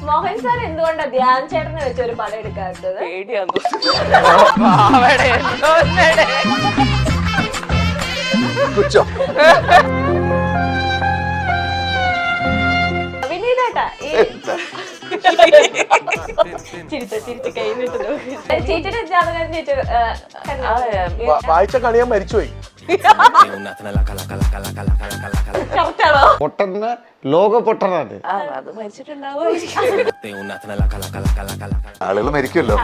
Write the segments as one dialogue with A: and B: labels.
A: Mohan sir എന്തുകൊണ്ടാണ് ധ്യാൻ ചേട്ടനെ വെച്ച് ഒരു പടം എടുക്കാത്തത്? വിനീതേട്ടാ ചിരിച്ച് കഴിഞ്ഞിട്ട് ചേച്ചിയുടെ ജാതകം ചേച്ചി
B: വായിച്ച കണിയാൻ മരിച്ചുപോയി.
A: കറക്റ്റാണോ?
C: പൊട്ടന് ലോക പൊട്ടനാണ്.
A: അത് മരിച്ചിട്ടുണ്ടാവും.
B: ആളുകൾ മരിക്കുമല്ലോ.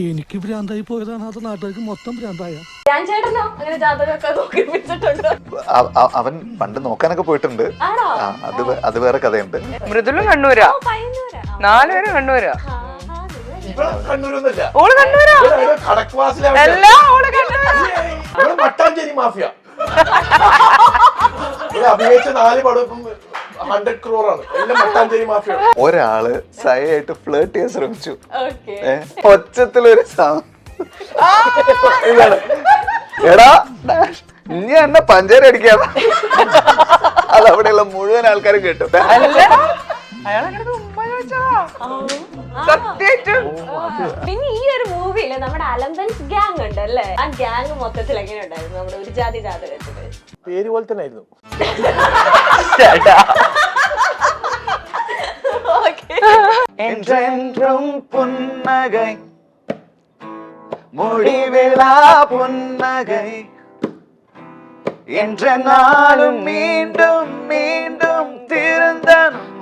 D: എനിക്ക് ഭ്രാന്തായി പോയതാണ്, അത് നാട്ടുകാർക്ക് മൊത്തം ഭ്രാന്തായ.
A: ധ്യാൻ ചേട്ടനോ അങ്ങനെ ജാതകമൊക്കെ നോക്കി വെച്ചിട്ടുണ്ടോ?
B: അവൻ പണ്ട് നോക്കാനൊക്കെ പോയിട്ടുണ്ട്. അത് വേറെ കഥയുണ്ട്.
E: മൃദുലും കണ്ണൂരാ, 4 പേരും കണ്ണൂരാ. ഓള് കണ്ണൂരാ, എല്ലാ ഓള് കണ്ണൂരാ.
B: മട്ടാഞ്ചേരി മാഫിയ അഭിനയിച്ച 4 പടം 100 crore എല്ലാം മട്ടാഞ്ചേരി മാഫിയ. ഒരാള് സയായിട്ട് ഫ്ലേർട്ട് ചെയ്യാൻ ശ്രമിച്ചു. ഒച്ചത്തിലൊരു ഇതാണ്, എടാ ഇനി എന്നെ പഞ്ചാര അടിക്കാ. അതവിടെയുള്ള മുഴുവൻ ആൾക്കാരും കേട്ടു.
A: പിന്നെ ഈ ഒരു മൂവിയില് നമ്മുടെ അലമ്പൻസ് ഗ്യാങ് ഉണ്ട് അല്ലേ? ആ ഗ്യാങ് മൊത്തത്തിൽ എങ്ങനെ ഉണ്ടായിരുന്നു നമ്മുടെ ഒരു ജാതി ജാതകത്തില്?
B: പേര് പോലെ തന്നെ ആയിരുന്നു.
C: പുന്നകൈ முடிவிலா புன்னகை என்ற நாளும் மீண்டும் மீண்டும் திறந்த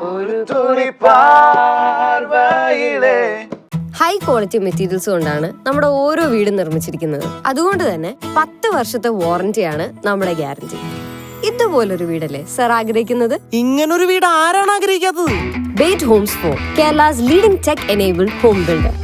C: ஒரு துளி பார்வையிலே.
F: ഹൈ ക്വാളിറ്റി മെറ്റീരിയൽസ് കൊണ്ടാണ് നമ്മുടെ ഓരോ വീടും നിർമ്മിച്ചിരിക്കുന്നത്. അതുകൊണ്ട് തന്നെ 10 വർഷത്തെ വാറന്റിയാണ് നമ്മുടെ ഗ്യാരണ്ടി. ഇതുപോലൊരു വീടല്ലേ സർ ആഗ്രഹിക്കുന്നത്?
D: ഇങ്ങനൊരു വീട് ആരാണ് ആഗ്രഹിക്കാത്തത്?
F: Byte homes for Kerala's leading tech enabled home builder.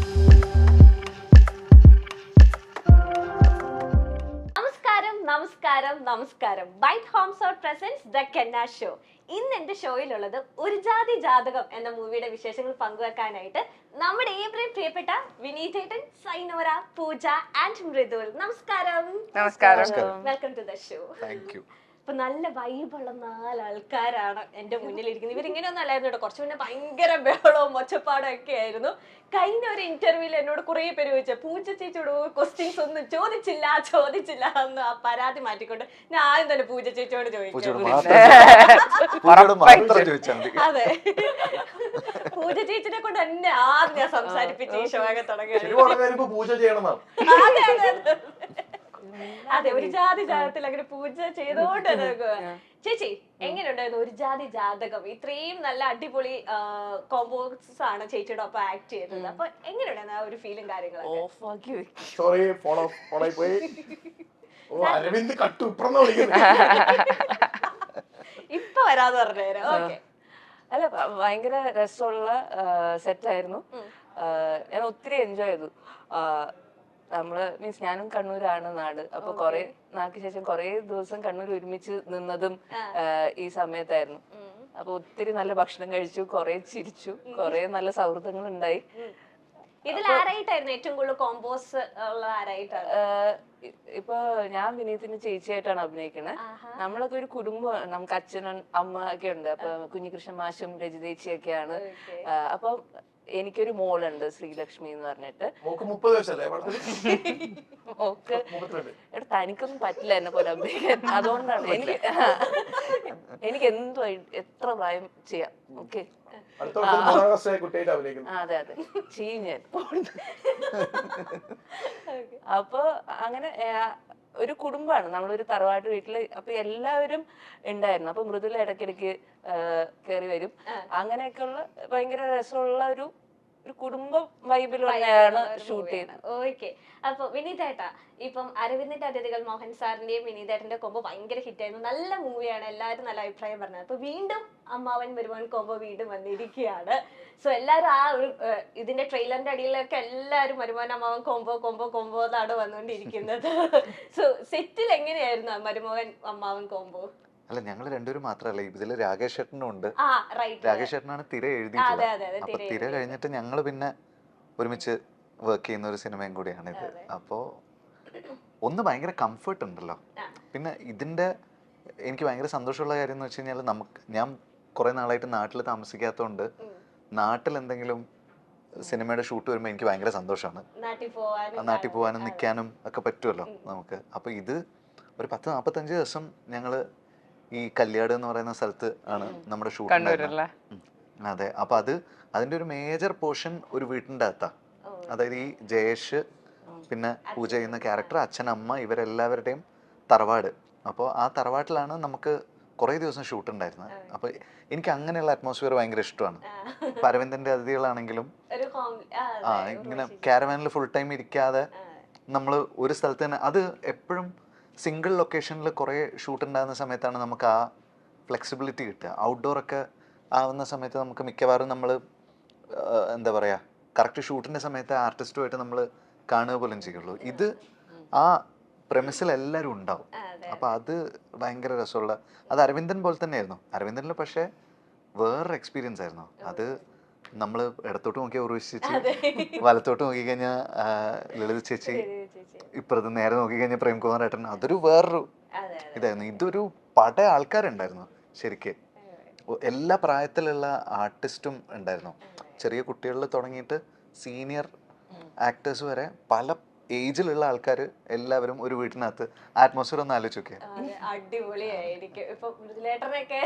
A: നമസ്കാരം. ബൈറ്റ് ഹോംസ് പ്രസൻസ് ദ കെന്ന ഷോ. ഇന്ന് എന്റെ ഷോയിലുള്ളത് ഒരു ജാതി ജാതകം എന്ന മൂവിയുടെ വിശേഷങ്ങൾ പങ്കുവെക്കാനായിട്ട് നമ്മുടെ ഏവരെയും പ്രിയപ്പെട്ട വിനീതേട്ടൻ, സൈനോര, പൂജ ആൻഡ് മൃദുൽ. നമസ്കാരം. Welcome to the show.
B: Thank you.
A: അപ്പൊ നല്ല വൈബുള്ള 4 ആൾക്കാരാണ് എന്റെ മുന്നിലിരിക്കുന്നത്. ഇവരിങ്ങനെയൊന്നും അല്ലായിരുന്നു കേട്ടോ, കുറച്ചു മുന്നേ ഭയങ്കര ബഹളവും ഒച്ചപ്പാടും ഒക്കെ ആയിരുന്നു. കഴിഞ്ഞ ഒരു ഇന്റർവ്യൂവിൽ എന്നോട് കുറെ പേര് ചോദിച്ചു, പൂജ ചേച്ചിയോട് ക്വസ്റ്റ്യൻസ് ഒന്നും ചോദിച്ചില്ല എന്ന് ആ പരാതി മാറ്റിക്കൊണ്ട് ഞാൻ ആദ്യം തന്നെ പൂജ ചേച്ചിയോട് ചോദിച്ചു. അതെ, പൂജ ചേച്ചിനെ കൊണ്ട് തന്നെ ആദ്യം ഞാൻ സംസാരിപ്പിച്ച് ഈ ഷോ ഒക്കെ തുടങ്ങി. അതെ, ഒരു ജാതി ജാതകത്തിൽ അങ്ങനെ പൂജ ചെയ്തോണ്ട് ചേച്ചി എങ്ങനെയുണ്ടായിരുന്നു ഒരു ജാതി ജാതകം? ഇത്രയും നല്ല അടിപൊളി കോമ്പോസ് ആണ് ചേച്ചിയുടെ ഒപ്പം ആക്ട് ചെയ്തത്. അപ്പൊ എങ്ങനെയുണ്ടായിരുന്നു ആ ഒരു ഫീലും കാര്യങ്ങളൊക്കെ? ഇപ്പൊ വരാന്ന് പറഞ്ഞേരാ. ഓക്കെ.
E: അല്ല, ഭയങ്കര രസമുള്ള സെറ്റായിരുന്നു. ഞാൻ ഒത്തിരി എൻജോയ് ചെയ്തു. നമ്മള് മീൻസ് ഞാനും കണ്ണൂരാണ് നാട്. അപ്പൊ കൊറേ നാൾക്ക് ശേഷം കൊറേ ദിവസം കണ്ണൂർ ഒരുമിച്ച് നിന്നതും ഈ സമയത്തായിരുന്നു. അപ്പൊ ഒത്തിരി നല്ല ഭക്ഷണം കഴിച്ചു, കൊറേ ചിരിച്ചു, കൊറേ നല്ല സൗഹൃദങ്ങൾ ഉണ്ടായി.
A: ഇതിൽ ആരായിട്ടായിരുന്നു ഏറ്റവും കൂടുതൽ കോമ്പോസ് ഉള്ള ആരായിട്ടാണ്?
E: ഇപ്പൊ ഞാൻ വിനീതിന് ചേച്ചിയായിട്ടാണ് അഭിനയിക്കുന്നത്. നമ്മളൊക്കെ ഒരു കുടുംബം, നമുക്ക് അച്ഛനും അമ്മ ഒക്കെ ഉണ്ട്. അപ്പൊ കുഞ്ഞികൃഷ്ണൻ മാഷും രജിതേച്ചിയൊക്കെയാണ്. അപ്പൊ എനിക്കൊരു മോളുണ്ട്, ശ്രീലക്ഷ്മി എന്ന് പറഞ്ഞിട്ട്. മോക്ക് തനിക്കൊന്നും പറ്റില്ല എന്നെ പോലെ അഭിനയിക്കാൻ. അതുകൊണ്ടാണ് എനിക്ക് എന്തോ എത്ര പ്രായം ചെയ്യാം. ഓക്കെ, അതെ അതെ ചെയ്യും ഞാൻ. അപ്പൊ അങ്ങനെ ഒരു കുടുംബമാണ്, നമ്മളൊരു തറവാട്ട് വീട്ടില്. അപ്പൊ എല്ലാവരും ഉണ്ടായിരുന്നു. അപ്പൊ മൃദുല ഇടയ്ക്കിടയ്ക്ക് കയറി വരും. അങ്ങനെയൊക്കെയുള്ള ഭയങ്കര രസമുള്ള ഒരു കുടുംബ വൈബിൽ തന്നെയാണ് ഷൂട്ട് ചെയ്യുന്നത്.
A: ഓക്കെ. അപ്പൊ വിനീതേട്ടാ, ഇപ്പം അരവിന്ദിന്റെ അതിഥികൾ മോഹൻ സാറിന്റെയും വിനീതേട്ടന്റെ കോമ്പോ ഭയങ്കര ഹിറ്റായിരുന്നു. നല്ല മൂവിയാണ്, എല്ലാവരും നല്ല അഭിപ്രായം പറഞ്ഞത്. അപ്പൊ വീണ്ടും അമ്മാവൻ വരുവാൻ കോമ്പോ വീണ്ടും വന്നിരിക്കുകയാണ്. സോ എല്ലാവരും ആ ഒരു ഇതിന്റെ ട്രെയിലറിന്റെ അടിയിലൊക്കെ എല്ലാവരും മരുമോൻ അമ്മാവൻ കോമ്പോ കോമ്പോ കോമ്പോ എന്നാണ് വന്നുകൊണ്ടിരിക്കുന്നത്. സോ സെറ്റിൽ എങ്ങനെയായിരുന്നു മരുമോൻ അമ്മാവൻ കോമ്പോ?
B: അല്ല, ഞങ്ങൾ രണ്ടുപേരും മാത്രമല്ല, ഇതില് രാകേഷ് ചേട്ടനും ഉണ്ട്. രാകേഷ് ചേട്ടനാണ് തിര എഴുതിയിട്ടുള്ളത്. അപ്പൊ തിര കഴിഞ്ഞിട്ട് ഞങ്ങള് പിന്നെ ഒരുമിച്ച് വർക്ക് ചെയ്യുന്ന ഒരു സിനിമയും കൂടിയാണ് ഇത്. അപ്പോ ഒന്ന് ഭയങ്കര കംഫർട്ട് ഉണ്ടല്ലോ. പിന്നെ ഇതിന്റെ എനിക്ക് ഭയങ്കര സന്തോഷമുള്ള കാര്യം എന്ന് വെച്ച് കഴിഞ്ഞാൽ, ഞാൻ കുറെ നാളായിട്ട് നാട്ടിൽ താമസിക്കാത്തതുകൊണ്ട് നാട്ടിൽ എന്തെങ്കിലും സിനിമയുടെ ഷൂട്ട് വരുമ്പോൾ എനിക്ക് ഭയങ്കര സന്തോഷമാണ്. നാട്ടിൽ പോകാനും നിൽക്കാനും ഒക്കെ പറ്റുമല്ലോ നമുക്ക്. അപ്പോൾ ഇത് ഒരു 40-45 ദിവസം ഞങ്ങൾ ഈ കല്യാട് എന്ന് പറയുന്ന സ്ഥലത്ത് ആണ് നമ്മുടെ ഷൂട്ട്. അതെ. അപ്പോൾ അതിൻ്റെ ഒരു മേജർ പോർഷൻ ഒരു വീട്ടിൻ്റെ അകത്താ. അതായത് ഈ ജയേഷ് പിന്നെ പൂജ ചെയ്യുന്ന ക്യാരക്ടർ, അച്ഛൻ, അമ്മ, ഇവരെല്ലാവരുടെയും തറവാട്. അപ്പോൾ ആ തറവാട്ടിലാണ് നമുക്ക് കുറേ ദിവസം ഷൂട്ട് ഉണ്ടായിരുന്നത്. അപ്പോൾ എനിക്ക് അങ്ങനെയുള്ള അറ്റ്മോസ്ഫിയർ ഭയങ്കര ഇഷ്ടമാണ്. ഇപ്പം അരവിന്ദൻ്റെ അതിഥികളാണെങ്കിലും ഇങ്ങനെ ക്യാരവാനിൽ ഫുൾ ടൈം ഇരിക്കാതെ നമ്മൾ ഒരു സ്ഥലത്ത് തന്നെ, അത് എപ്പോഴും സിംഗിൾ ലൊക്കേഷനിൽ കുറേ ഷൂട്ട് ഉണ്ടാകുന്ന സമയത്താണ് നമുക്ക് ആ ഫ്ലെക്സിബിലിറ്റി കിട്ടുക. ഔട്ട്ഡോറൊക്കെ ആവുന്ന സമയത്ത് നമുക്ക് മിക്കവാറും നമ്മൾ എന്താ പറയുക, കറക്റ്റ് ഷൂട്ടിൻ്റെ സമയത്ത് ആർട്ടിസ്റ്റുമായിട്ട് നമ്മൾ കാണുക പോലും ചെയ്യുള്ളൂ. ഇത് ആ പ്രമിസിൽ എല്ലാവരും ഉണ്ടാവും. അപ്പം അത് ഭയങ്കര രസമുള്ള, അത് അരവിന്ദൻ പോലെ തന്നെയായിരുന്നു. അരവിന്ദനിൽ പക്ഷേ വേറൊരു എക്സ്പീരിയൻസ് ആയിരുന്നു. അത് നമ്മൾ ഇടത്തോട്ട് നോക്കിയാൽ ഉർവശി ചേച്ചി, വലത്തോട്ട് നോക്കിക്കഴിഞ്ഞാൽ ലളിത ചേച്ചി, ഇപ്പുറത്ത് നേരെ നോക്കിക്കഴിഞ്ഞാൽ പ്രേംകുമാർ ഏട്ടൻ. അതൊരു വേറൊരു ഇതായിരുന്നു. ഇതൊരു പട ആൾക്കാരുണ്ടായിരുന്നു ശരിക്ക്. എല്ലാ പ്രായത്തിലുള്ള ആർട്ടിസ്റ്റും ഉണ്ടായിരുന്നു. ചെറിയ കുട്ടികളിൽ തുടങ്ങിയിട്ട് സീനിയർ ആക്ടേഴ്സ് വരെ പല ഏജിലുള്ള ആൾക്കാർ എല്ലാവരും ഒരു വീട്ടിനകത്ത്. ആറ്റ്മോസ്ഫിയർ ഒന്ന് ആലോചിച്ച് നോക്കിയാൽ
A: അടിപൊളിയായിരിക്കും. ഇപ്പൊ മൃദുലേട്ടനൊക്കെ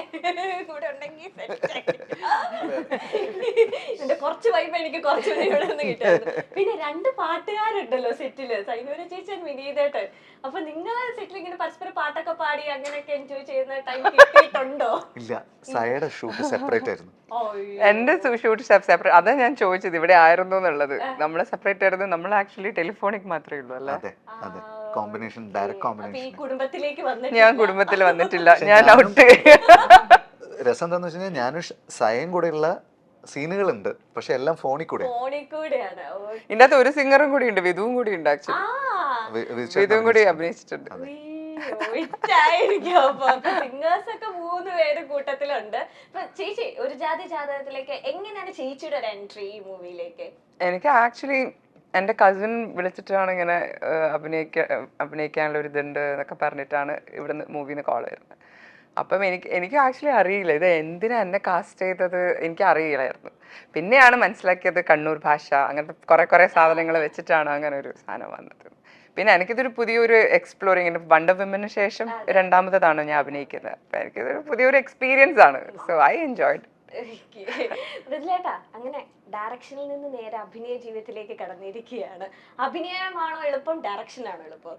A: കൂടെ ഉണ്ടെങ്കിൽ എന്റെ കുറച്ച് വൈബ് എനിക്ക് കുറച്ച് ഇവിടെ നിന്ന് കിട്ടുന്നത്. പിന്നെ 2 പാട്ടുകാരുണ്ടല്ലോ സെറ്റില്, സൈനൂര ചേച്ചി, വിനീതേട്ടൻ. അപ്പൊ നിങ്ങൾ സെറ്റിൽ ഇങ്ങനെ പരസ്പരം പാട്ടൊക്കെ പാടി അങ്ങനെയൊക്കെ എൻജോയ് ചെയ്യുന്ന ടൈം കിട്ടിയിട്ടുണ്ടോ?
B: ഇല്ല, സയയുടെ ഷൂട്ട് സെപ്പറേറ്റ് ആയിരുന്നു.
E: എന്റെ ഷൂട്ട് സെപ്പറേറ്റ്. അതാ ഞാൻ ചോദിച്ചത് ഇവിടെ ആയിരുന്നു എന്നുള്ളത്. നമ്മള് സെപ്പറേറ്റ് ആയിരുന്നു. നമ്മൾ ആക്ച്വലി ടെലിഫോണിക് മാത്രമേ ഉള്ളൂ അല്ലേ?
B: അതെ, കോമ്പിനേഷൻ, ഡയറക്റ്റ് കോമ്പിനേഷൻ.
A: ഞാൻ
E: കുടുംബത്തിൽ വന്നിട്ടില്ല, ഞാൻ ഔട്ട്.
B: രസം എന്താന്ന് വെച്ച് കഴിഞ്ഞാൽ ഞാനും സയയും കൂടെയുള്ള സീനുകളുണ്ട്, പക്ഷെ എല്ലാം ഫോണിൽ കൂടെ.
E: ഇതിന്റെ അകത്ത് ഒരു സിംഗറും കൂടി ഉണ്ട്, വിധുവും കൂടി ഉണ്ട്. ആക്ച്വലി വിധുവും കൂടി അഭിനയിച്ചിട്ടുണ്ട്.
A: സിംഗേഴ്സ് ഒക്കെ 3 പേര് കൂട്ടത്തിലുണ്ട്. ചേച്ചി ഒരു ജാതി ജാതകത്തിലേക്ക് എങ്ങനെയാണ് ചേച്ചിയുടെ ഒരു എൻട്രി ഈ മൂവിയിലേക്ക്?
E: എനിക്ക് ആക്ച്വലി എൻ്റെ കസിൻ വിളിച്ചിട്ടാണ് ഇങ്ങനെ അഭിനയിക്കാനുള്ള ഒരു ഇതുണ്ട് എന്നൊക്കെ പറഞ്ഞിട്ടാണ് ഇവിടുന്ന് മൂവിന്ന് കോൾ വരുന്നത്. അപ്പം എനിക്ക് ആക്ച്വലി അറിയില്ല ഇത് എന്തിനാ എന്നെ കാസ്റ്റ് ചെയ്തത്, എനിക്ക് അറിയില്ലായിരുന്നു. പിന്നെയാണ് മനസ്സിലാക്കിയത് കണ്ണൂർ ഭാഷ അങ്ങനത്തെ കുറേ സാധനങ്ങൾ വെച്ചിട്ടാണ് അങ്ങനെ ഒരു സാധനം വന്നത്. പിന്നെ എനിക്കിതൊരു പുതിയൊരു എക്സ്പ്ലോറിങ്, വണ്ടർ വിമന് ശേഷം 2ാമതാണ് ഞാൻ അഭിനയിക്കുന്നത്. അപ്പം എനിക്കിതൊരു പുതിയൊരു എക്സ്പീരിയൻസ് ആണ്. So I enjoyed.
A: മൃദുലേട്ടാ, അങ്ങനെ ഡയറക്ഷനിൽ നിന്ന് നേരെ അഭിനയ ജീവിതത്തിലേക്ക് കടന്നിരിക്കുകയാണ്. അഭിനയമാണോ എളുപ്പം, ഡയറക്ഷനാണോ എളുപ്പം?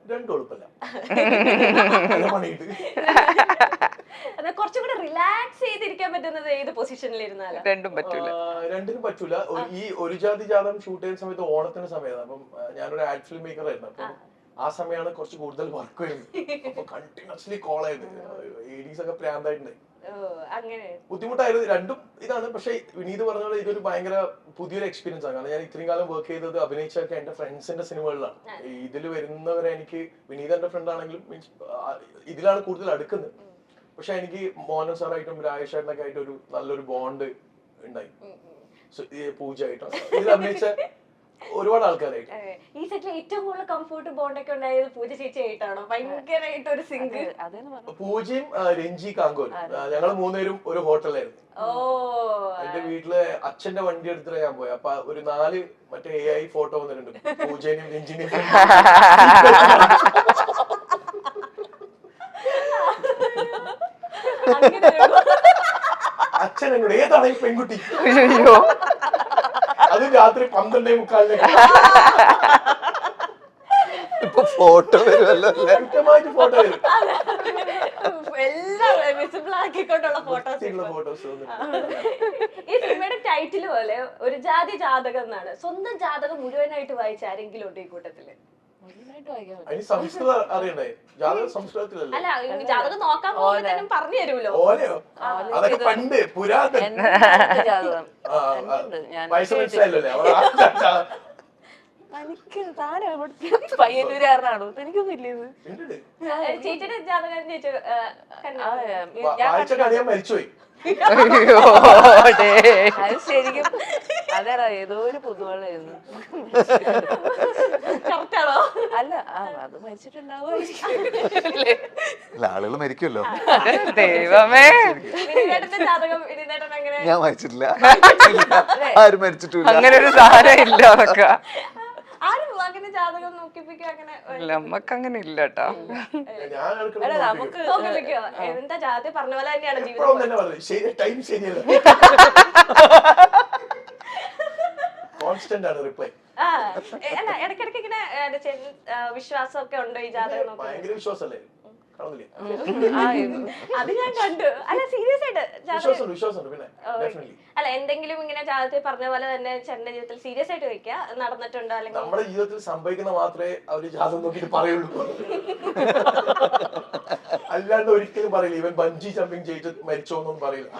A: അത് കുറച്ചും കൂടെ റിലാക്സ് ചെയ്തിരിക്കാൻ പറ്റുന്നത് ഏത് പൊസിഷനിൽ ഇരുന്നാലും?
E: രണ്ടിനും
G: പറ്റൂല. ഈ ഒരു ജാതി ജാതകം ഷൂട്ട് ചെയ്യുന്ന സമയത്ത് ഓണത്തിന് സമയത്ത്, അപ്പം ഞാനൊരു ആഡ് ഫിലിം മേക്കർ ആയിരുന്നു. അപ്പം ആ സമയമാണ് കുറച്ച് കൂടുതൽ വർക്ക് വരുന്നത്. അപ്പൊ കണ്ടിന്യൂസ്ലി കോൾ ആയത് ADs ഒക്കെ പ്രാന്തായിട്ടുണ്ടായി. ബുദ്ധിമുട്ടായിരുന്നു. രണ്ടും ഇതാണ്. പക്ഷെ വിനീത് പറഞ്ഞ പോലെ ഇതൊരു ഭയങ്കര പുതിയൊരു എക്സ്പീരിയൻസ് ആണ്. കാരണം ഞാൻ ഇത്രയും കാലം വർക്ക് ചെയ്തത് അഭിനയിച്ചൊക്കെ എന്റെ ഫ്രണ്ട്സിന്റെ സിനിമകളിലാണ്. ഇതിൽ വരുന്നവരെ എനിക്ക് വിനീത് എന്റെ ഫ്രണ്ട് ആണെങ്കിലും മീൻസ് ഇതിലാണ് കൂടുതൽ അടുക്കുന്നത്. പക്ഷെ എനിക്ക് മോഹൻ സാറായിട്ടും രാജേഷ് ചേട്ടനൊക്കെ ആയിട്ട് ഒരു നല്ലൊരു ബോണ്ട് ഉണ്ടായി. പൂജ ആയിട്ടും ഇതിൽ അഭിനയിച്ച ഒരുപാട് ആൾക്കാരായിട്ട്.
A: ഈ സെറ്റിൽ ഏറ്റവും കൂടുതൽ കംഫർട്ട് ബോണ്ട് ഒക്കെ ഉണ്ടായത് പൂജ ചേച്ചി ആയിട്ടാണോ? ഭയങ്കരമായിട്ട് ഒരു സിംഗ്.
G: പൂജയും രഞ്ജി കാങ്കോൽ, ഞങ്ങൾ 3 പേരും ഒരു ഹോട്ടലായിരുന്നു. എന്റെ വീട്ടില് അച്ഛന്റെ വണ്ടി എടുത്തിട്ട് ഞാൻ പോയി. അപ്പൊ ഒരു 4 മറ്റേ AI ഫോട്ടോ വന്നിട്ടുണ്ട്, പൂജേനെയും രഞ്ജിനെയും. അച്ഛൻ എന്നോട് ഏതാണ് ഈ പെൺകുട്ടി, അത് രാത്രി 12:45
B: ഫോട്ടോ വരുമല്ലോ,
G: കൃത്യമായിട്ട് ഫോട്ടോ വരും.
A: എല്ലാം വിസിബിൾ ആക്കിക്കൊണ്ടുള്ള ഫോട്ടോസ്. ഈ സിനിമയുടെ ടൈറ്റിൽ പോലെ ഒരു ജാതി ജാതകം എന്നാണ്. സ്വന്തം ജാതകം മുഴുവനായിട്ട് വായിച്ച ആരെങ്കിലും ഉണ്ട് ഈ കൂട്ടത്തില്?
G: സംസ്കൃതം അറിയണ്ടേ? ജാതകം സംസ്കൃതത്തിലല്ലേ?
A: അല്ല, ജാതകം നോക്കാൻ പോകുമ്പോഴത്തേനും പറഞ്ഞു തരുമല്ലോ.
G: ഓലെയോ? അതൊക്കെ പണ്ട് പുരാതന
E: എനിക്ക് പയ്യന്നൂരാണോ എനിക്കൊന്നും ഇല്ല. ഇത്
A: ചേച്ചിയുടെ ജാതകം
G: മരിച്ചുപോയി.
E: അത് ശരിക്കും അതേടാ, ഏതോ ഒരു പുതുവെള്ളായിരുന്നു. അല്ല അത് മരിച്ചിട്ടുണ്ടാവും.
B: അല്ല ആളുകൾ മരിക്കുമല്ലോ.
E: ദൈവമേ,
A: വിനീതേട്ടന്റെ ജാതകം വിനീതേട്ടൻ അങ്ങനെ
B: ഞാൻ വായിച്ചിട്ടില്ല, ആരും മരിച്ചിട്ടില്ല.
E: അങ്ങനെ ഒരു സാധനം ഇല്ല. അതൊക്കെ
A: ആരും അങ്ങനെ ജാതകം നോക്കിപ്പിക്കുക അങ്ങനെ
E: നമ്മക്ക് അങ്ങനെ ഇല്ല കേട്ടോ.
G: ഞാൻ
E: അല്ല നമുക്ക്
A: നോക്കിപ്പിക്കോ? എന്താ ജാതകം പറഞ്ഞ പോലെ തന്നെയാണ് ജീവിതം.
G: എപ്പോഴും തന്നെ പറഞ്ഞു ടൈം ശരിയല്ല. കോൺസ്റ്റന്റ് ആണ് റിപ്ലൈ.
A: അല്ല ഇടയ്ക്കിടയ്ക്ക് ഇങ്ങനെ വിശ്വാസമൊക്കെ ഉണ്ടോ ഈ ജാതകം നോക്കി?
G: ഭയങ്കര വിശ്വാസല്ലേ? കാണുന്നില്ലേ?
A: അത് ഞാൻ കണ്ടു. അല്ല സീരിയസ് ആയിട്ട്
G: വിശ്വാസമുണ്ട് പിന്നെ ഡെഫിനറ്റ്ലി.
A: അല്ല എന്തെങ്കിലും ഇങ്ങനെ ജാതകത്തിൽ പറഞ്ഞ പോലെ തന്നെ ചേട്ടന്റെ ജീവിതത്തിൽ സീരിയസ് ആയിട്ട് വെക്കുക നടന്നിട്ടുണ്ടോ? അല്ലെങ്കിൽ
G: നമ്മുടെ ജീവിതത്തിൽ സംഭവിക്കുന്ന മാത്രമേ അവര് ജാതകം നോക്കിട്ട് പറയുള്ളൂ. അല്ലാണ്ട് ഒരിക്കലും പറയില്ല ഇവൻ ബഞ്ചി ജമ്പിങ് ചെയ്ത് മരിച്ചോന്നും പറയില്ല.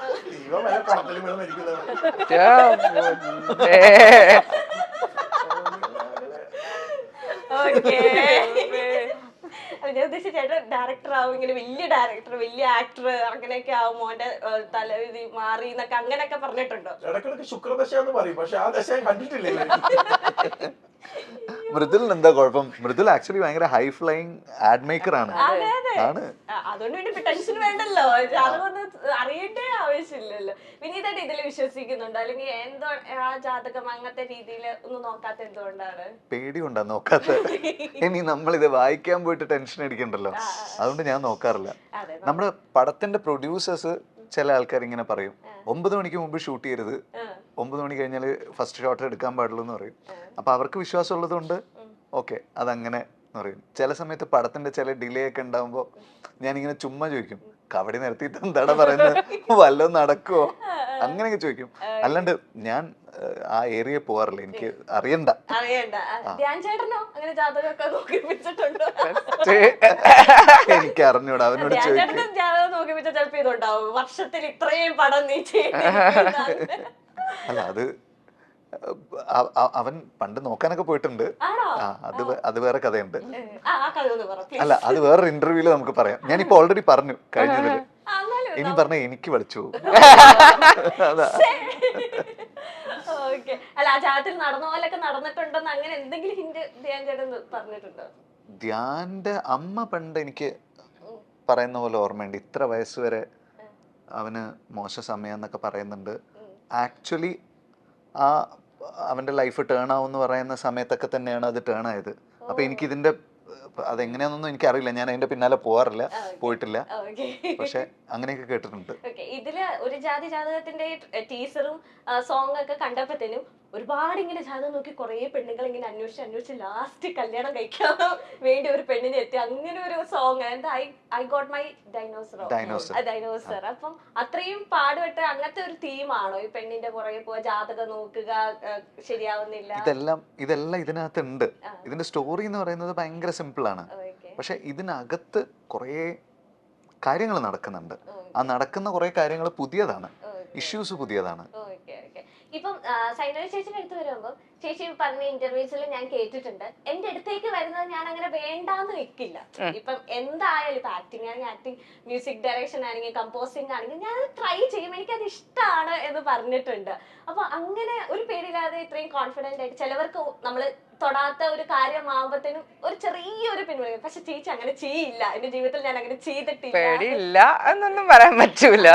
G: ഇവൻ വല്ല കടലിൽ വീണ് മരിക്കുന്നതാണ്. ഞാൻ ഉദ്ദേശിച്ച ചേട്ടൻ ഡയറക്ടർ ആവും, ഇങ്ങനെ വലിയ ഡയറക്ടർ വലിയ ആക്ടർ അങ്ങനെയൊക്കെ ആവും, മോന്റെ തലവിധി മാറി എന്നൊക്കെ അങ്ങനെയൊക്കെ പറഞ്ഞിട്ടുണ്ടോ? ഇടക്കിടക്ക് ശുക്രദശ എന്ന് പറയും, പക്ഷെ ആ ദശ കണ്ടിട്ടില്ലേ?
B: മൃദുലിന് എന്താ കുഴപ്പം? മൃദുൽ ആക്ച്വലി ഭയങ്കര ഹൈ ഫ്ലൈയിങ് ആഡ് മേക്കർ ആണ്.
A: അതുകൊണ്ട് പിന്നെ ടെൻഷൻ വേണ്ടല്ലോ, ജാതകം അറിയേണ്ട ആവശ്യമില്ലല്ലോ. വിനീതേട്ടൻ ഇതിൽ വിശ്വസിക്കുന്നുണ്ടോ? അല്ലെങ്കിൽ എന്തോ ആ ജാതകം അങ്ങനത്തെ രീതിയിൽ ഒന്നും നോക്കാത്ത എന്തുകൊണ്ടാണ്?
B: പേടിയുണ്ടാ നോക്കാത്ത? ഇനി നമ്മളിത് വായിക്കാൻ പോയിട്ട് ടെൻഷൻ അടിക്കണ്ടല്ലോ, അതുകൊണ്ട് ഞാൻ നോക്കാറില്ല. നമ്മുടെ പടത്തിന്റെ പ്രൊഡ്യൂസേഴ്സ് ചില ആൾക്കാർ ഇങ്ങനെ പറയും 9 മണിക്ക് മുമ്പ് ഷൂട്ട് ചെയ്യരുത്, 9 മണി കഴിഞ്ഞാൽ ഫസ്റ്റ് ഷോട്ട് എടുക്കാൻ പാടുള്ളൂ എന്ന് പറയും. അപ്പൊ അവർക്ക് വിശ്വാസം ഉള്ളത് കൊണ്ട് ഓക്കെ അതങ്ങനെ എന്ന് പറയും. ചില സമയത്ത് പടത്തിന്റെ ചില ഡിലേ ഒക്കെ ഉണ്ടാകുമ്പോ ഞാനിങ്ങനെ ചുമ്മാ ചോദിക്കും, കബഡി നിരത്തിയിട്ട് എന്താണ് പറയുന്നത്, വല്ലതും നടക്കുവോ അങ്ങനെയൊക്കെ ചോദിക്കും. അല്ലാണ്ട് ഞാൻ ആ ഏരിയ പോവാറില്ല, എനിക്ക് അറിയണ്ട.
A: ധ്യാൻ ചേട്ടനോ അങ്ങനെ ജാതകമൊക്കെ നോക്കിപ്പിച്ചിട്ടുണ്ടോ?
B: എനിക്ക് അറിഞ്ഞൂടാ, അവനോട് ചോദിക്കും.
A: ജാതകം നോക്കിപ്പിച്ച ചിലപ്പോ ഇതുണ്ടാവും, വർഷത്തിൽ ഇത്രയും പടം നീ ചെയ്യുന്ന.
B: അല്ല അത് അവൻ പണ്ട് നോക്കാനൊക്കെ പോയിട്ടുണ്ട്. അത് വേറെ കഥയുണ്ട്. അല്ല അത് വേറൊരു ഇന്റർവ്യൂല് നമുക്ക് പറയാം. ഞാനിപ്പോ ഓൾറെഡി പറഞ്ഞു കഴിഞ്ഞതില്. ഇനി പറഞ്ഞ എനിക്ക് വിളിച്ചു പോകും. അതാ.
A: അല്ല ആ ജാതത്തിൽ നടന്ന പോലൊക്കെ നടന്നിട്ടുണ്ടെന്ന് അങ്ങനെ എന്തെങ്കിലും ഹിന്റ് ധ്യാൻ ചേട്ടൻ പറഞ്ഞിട്ടുണ്ടോ?
B: ധ്യാന്റെ അമ്മ പണ്ട് എനിക്ക് പറയുന്ന പോലെ ഓർമ്മയുണ്ട്, ഇത്ര വയസ്സ് വരെ അവന് മോശ സമയം എന്നൊക്കെ പറയുന്നുണ്ട്. ആക്ച്വലി ആ അവന്റെ ലൈഫ് ടേൺ ആവും എന്ന് പറയുന്ന സമയത്തൊക്കെ തന്നെയാണ് അത് ടേൺ ആയത്. അപ്പൊ എനിക്കിതിന്റെ അതെങ്ങനെയാണെന്നൊന്നും എനിക്കറിയില്ല, ഞാൻ അതിന്റെ പിന്നാലെ പോയിട്ടില്ല, പക്ഷെ അങ്ങനെയൊക്കെ കേട്ടിട്ടുണ്ട്.
A: ഇതില് ഒരു ജാതി ജാതകത്തിന്റെ ടീസറും സോങ് ഒക്കെ കണ്ടപ്പോഴത്തേനും ഒരുപാട് ഇങ്ങനെ ജാതകം നോക്കി കുറെ പെണ്ണുങ്ങൾ ഇങ്ങനെ അന്വേഷിച്ച് ലാസ്റ്റ് കല്യാണം കഴിക്കാൻ വേണ്ടി ഒരു പെണ്ണിനെ എത്തി. അങ്ങനെ ഒരു സോങ് എന്താ ഐ ഗോട്ട് മൈ ഡൈനോസർ. അപ്പം അത്രയും പാടുപെട്ട് അങ്ങനത്തെ ഒരു തീമാണോ ഈ പെണ്ണിന്റെ പുറകെ പോവാ, ജാതകം നോക്കുക, ശരിയാവുന്നില്ല?
B: ഇതെല്ലാം ഇതിനകത്തുണ്ട്. ഇതിന്റെ സ്റ്റോറി എന്ന് പറയുന്നത് ഭയങ്കര സിമ്പിൾ ആണ്, പക്ഷെ ഇതിനകത്ത് കുറെ കാര്യങ്ങൾ നടക്കുന്നുണ്ട്. ആ നടക്കുന്ന കുറെ കാര്യങ്ങൾ പുതിയതാണ്, ഇഷ്യൂസ് പുതിയതാണ്.
A: ഇപ്പം സൈനൽ ചേച്ചിയുടെ അടുത്ത് വരുമ്പോ ചേച്ചി പറഞ്ഞ ഇന്റർവ്യൂസിൽ ഞാൻ കേട്ടിട്ടുണ്ട്, എന്റെ അടുത്തേക്ക് വരുന്നത് ഞാൻ അങ്ങനെ വേണ്ടാന്ന് വെക്കില്ല. ഇപ്പം എന്തായാലും ഇപ്പൊ ആക്ടിങ് ആണെങ്കിൽ ആക്ടിങ്, മ്യൂസിക് ഡയറക്ഷൻ ആണെങ്കിൽ കമ്പോസിങ് ആണെങ്കിൽ ഞാൻ ട്രൈ ചെയ്യും, എനിക്കത് ഇഷ്ടമാണ് എന്ന് പറഞ്ഞിട്ടുണ്ട്. അപ്പൊ അങ്ങനെ ഒരു പേടില്ലാതെ ഇത്രയും കോൺഫിഡന്റ് ആയിട്ട് ചിലവർക്ക് നമ്മള് തൊടാത്ത ഒരു കാര്യമാകുമ്പോഴത്തേനും ഒരു ചെറിയൊരു പിൻവലിക്കും. പക്ഷെ ചേച്ചി അങ്ങനെ ചെയ്യില്ല, എന്റെ ജീവിതത്തിൽ ഞാൻ അങ്ങനെ ചെയ്തിട്ടില്ല.
E: പേടിയില്ല എന്നൊന്നും പറയാൻ പറ്റൂല.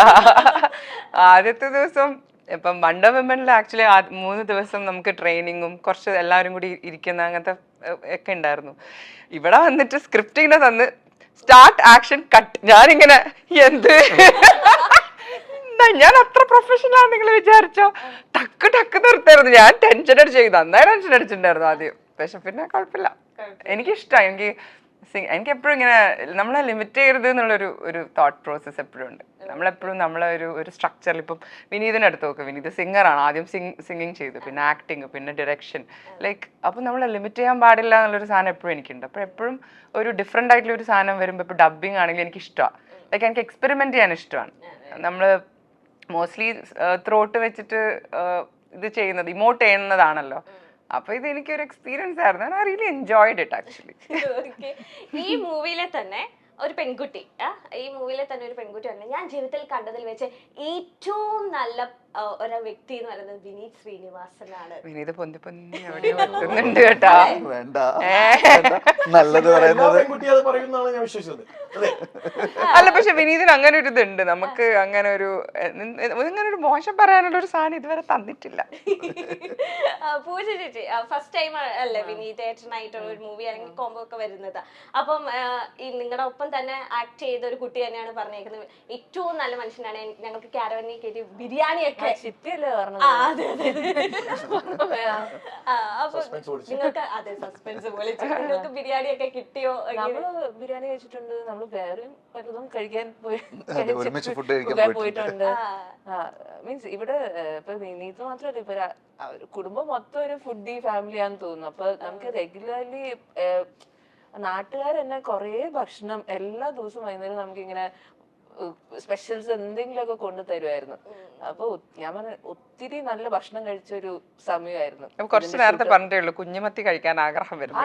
E: ആദ്യത്തെ ദിവസം ഇപ്പം വണ്ടർ വിമനിൽ ആക്ച്വലി 3 ദിവസം നമുക്ക് ട്രെയിനിങ്ങും കുറച്ച് എല്ലാവരും കൂടി ഇരിക്കുന്ന അങ്ങനത്തെ ഒക്കെ ഉണ്ടായിരുന്നു. ഇവിടെ വന്നിട്ട് സ്ക്രിപ്റ്റ് ഇങ്ങനെ തന്ന് സ്റ്റാർട്ട് ആക്ഷൻ കട്ട്, ഞാനിങ്ങനെ എന്ത് ഞാൻ അത്ര പ്രൊഫഷണൽ ആണ് നിങ്ങൾ വിചാരിച്ചോ? ടക്ക് നിർത്തായിരുന്നു. ഞാൻ ടെൻഷൻ അടിച്ചു, നന്നായി ടെൻഷൻ അടിച്ചിട്ടുണ്ടായിരുന്നു ആദ്യം, പക്ഷെ പിന്നെ കുഴപ്പമില്ല. എനിക്കിഷ്ടമാണ്. എനിക്ക് എപ്പോഴും ഇങ്ങനെ നമ്മളെ ലിമിറ്റ് ചെയ്യരുത് എന്നുള്ളൊരു തോട്ട് പ്രോസസ്സ് എപ്പോഴും ഉണ്ട്. നമ്മളെപ്പോഴും നമ്മളെ ഒരു സ്ട്രക്ചറിൽ, ഇപ്പം വിനീതിനെ അടുത്ത് നോക്കുക, വിനീത് സിംഗറാണ്, ആദ്യം സിംഗിങ് ചെയ്തു, പിന്നെ ആക്ടിങ്, പിന്നെ ഡിറക്ഷൻ, ലൈക്ക് അപ്പം നമ്മളെ ലിമിറ്റ് ചെയ്യാൻ പാടില്ല എന്നുള്ളൊരു സാധനം എപ്പോഴും എനിക്കുണ്ട്. അപ്പോൾ എപ്പോഴും ഒരു ഡിഫറെൻ്റ് ആയിട്ടുള്ള ഒരു സാധനം വരുമ്പോൾ, ഇപ്പോൾ ഡബ്ബിങ് ആണെങ്കിൽ എനിക്ക് ഇഷ്ടമാണ്, ലൈക്ക് എനിക്ക് എക്സ്പെരിമെൻറ്റ് ചെയ്യാൻ ഇഷ്ടമാണ്. നമ്മൾ മോസ്റ്റ്ലി ത്രോട്ട് വെച്ചിട്ട് ഇത് ചെയ്യുന്നത്, ഇമോട്ട് ചെയ്യുന്നതാണല്ലോ. അപ്പൊ ഇത് എനിക്കൊരു എക്സ്പീരിയൻസ് ആയിരുന്നു. I really enjoyed it actually.
A: ഈ മൂവിയിലെ തന്നെ ഒരു പെൺകുട്ടി, ഈ മൂവിയിലെ തന്നെ ഒരു പെൺകുട്ടി ഉണ്ട് ഞാൻ ജീവിതത്തിൽ കണ്ടതിൽ വെച്ച് ഏറ്റവും നല്ല ഒരു വ്യക്തി എന്ന് പറയുന്നത് വിനീത് ശ്രീനിവാസനാണ്.
E: വിനീത് പൊന്തി പൊന്തി എവിടെയോ എത്തുന്നുണ്ട് കേട്ടാ.
B: വേണ്ട നല്ലത് പറയുന്നത്
G: പെൺകുട്ടി അത് പറയുന്നതാണ് ഞാൻ വിശ്വസിച്ചത്. അല്ലേ?
E: അല്ല പക്ഷെ വിനീതിന് അങ്ങനെ ഒരു ഇതുണ്ട്, നമുക്ക് അങ്ങനെ ഒരു ഇങ്ങനെ ഒരു മോശം പറയാനുള്ള ഒരു സാധനം ഇതുവരെ തന്നിട്ടില്ല.
A: പൂജ ചേച്ചി ഫസ്റ്റ് ടൈം അല്ലേ വിനീത് ഏട്ടനായിട്ടുള്ള ഒരു മൂവി അല്ലെങ്കിൽ കോംബോ ഒക്കെ വരുന്നത്. അപ്പം ഈ നിങ്ങളുടെ ഒപ്പം തന്നെ ആക്ട് ചെയ്ത ഒരു കുട്ടി തന്നെയാണ് പറഞ്ഞേക്കുന്നത് ഏറ്റവും നല്ല മനുഷ്യനാണ്, ഞങ്ങൾക്ക് ക്യാരവനിൽ കയറ്റി ബിരിയാണിയൊക്കെ
E: ചിത്തിയല്ലേ പറഞ്ഞത്?
A: അതെ അതെ. അപ്പൊ നിങ്ങൾക്ക് അതെ സസ്പെൻസ് പോലെ നിങ്ങൾക്ക് ബിരിയാണിയൊക്കെ കിട്ടിയോ?
E: നമ്മള് ബിരിയാണി കഴിച്ചിട്ടുണ്ട്, നമ്മള് വേറെയും പലതും കഴിക്കാൻ
B: ഒരുമിച്ച് ഫുഡ് കഴിക്കാൻ
E: പോയിട്ടുണ്ട്. മീൻസ് ഇവിടെ ഇപ്പൊ വിനീത് മാത്രമല്ല, ഇപ്പൊ കുടുംബം മൊത്തം ഒരു ഫുഡി ഫാമിലിയാന്ന് തോന്നുന്നു. അപ്പൊ നമുക്ക് റെഗുലർലി നാട്ടുകാരെന്നെ കൊറേ ഭക്ഷണം എല്ലാ ദിവസവും വൈകുന്നേരം നമുക്കിങ്ങനെ സ്പെഷ്യൽസ് എന്തെങ്കിലുമൊക്കെ കൊണ്ടു തരുമായിരുന്നു. അപ്പൊ ഞാൻ പറഞ്ഞ ഒത്തിരി നല്ല ഭക്ഷണം കഴിച്ച ഒരു സമയമായിരുന്നു. കുറച്ച് നേരത്തെ പറഞ്ഞേ ഉള്ളൂ കുഞ്ഞുമത്തി കഴിക്കാൻ ആഗ്രഹം വരും.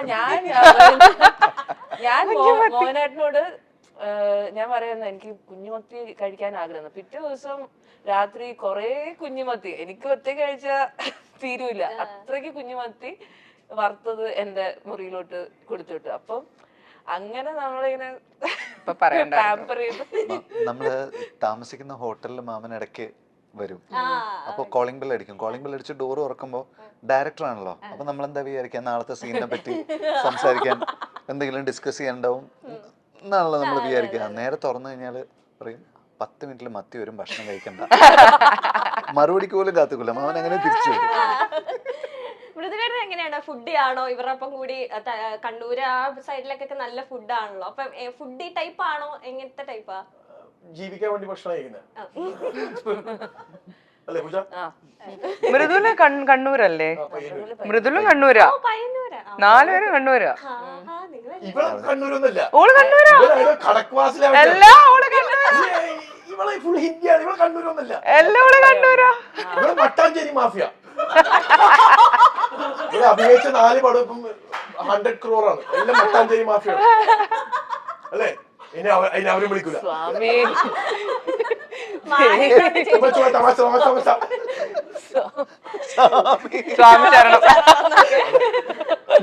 E: ഞാൻ മോഹനേട്ടനോട് ഞാൻ പറയുന്നത് എനിക്ക് കുഞ്ഞുമത്തി കഴിക്കാൻ ആഗ്രഹം. പിറ്റേ ദിവസം രാത്രി കൊറേ കുഞ്ഞുമത്തി എനിക്ക് ഒറ്റയ്ക്ക് കഴിച്ചാൽ തീരൂല, അത്രയ്ക്ക് കുഞ്ഞുമത്തി വറുത്തത് എന്റെ മുറിയിലോട്ട് കൊടുത്തിട്ടു. അപ്പം അങ്ങനെ നമ്മളിങ്ങനെ പാമ്പർ ചെയ്ത്
B: നമ്മള് താമസിക്കുന്ന ഹോട്ടലിൽ മാമൻ ഇടയ്ക്ക് വരും. അപ്പൊ കോളിംഗ് ബെൽ അടിക്കും. കോളിംഗ് ബെൽ അടിച്ച് ഡോർ തുറക്കുമ്പോ ഡയറക്ടർ ആണല്ലോ, അപ്പൊ നമ്മൾ എന്താ വിചാരിക്കുക നാളത്തെ സീനിനെ പറ്റി സംസാരിക്കാൻ എന്തെങ്കിലും ഡിസ്കസ് ചെയ്യാനുണ്ടാവും എന്നാണല്ലോ നമ്മൾ വിചാരിക്കുക. നേരെ തുറന്നു കഴിഞ്ഞാല് പറയും 10 മിനിറ്റിൽ മത്തി വരും, ഭക്ഷണം കഴിക്കണ്ട. മറുപടിക്ക് പോലും കാത്തുക്കില്ല, മാമൻ അങ്ങനെ തിരിച്ചു വരും.
A: മൃദുവേട്ടൻ എങ്ങനെയാണ്, ഫുഡി ആണോ? ഇവരൊപ്പം കൂടി കണ്ണൂര് ആ സൈഡിലേക്കൊക്കെ നല്ല ഫുഡാണല്ലോ, അപ്പൊ ഫുഡി ടൈപ്പ് ആണോ? എങ്ങനത്തെ ടൈപ്പാ?
G: ജീവിക്കാൻ വേണ്ടി ഭക്ഷണം കഴിക്കുന്നത് അല്ലേ പൂജ?
E: മൃദുല കണ്ണൂരല്ലേ? മൃദുലും കണ്ണൂരാ, 4 പേരും കണ്ണൂരാ.
G: ഇവളെ കണ്ണൂരൊന്നുമല്ല,
E: ഓള് കണ്ണൂരാ.
G: കടക്വാസിലാണ്. ഇവളെ ഫുൾ ഹിന്ദിയാണ്. ഇവളെ കണ്ണൂരൊന്നുമല്ല,
E: എല്ലാം ഓള് കണ്ണൂരാ.
G: ഇവളെ മട്ടാഞ്ചേരി മാഫിയ. ഇവിടെ അഭിനയിച്ച 4 പടം ഇപ്പം 100 crore എല്ലാം മട്ടാഞ്ചേരി മാഫിയ അല്ലേ? ഇനി അവരും വിളിക്കൂല.
E: സ്വാമി
G: തമാശ തമാശ തമാശ.
E: സ്വാമി ചരണം.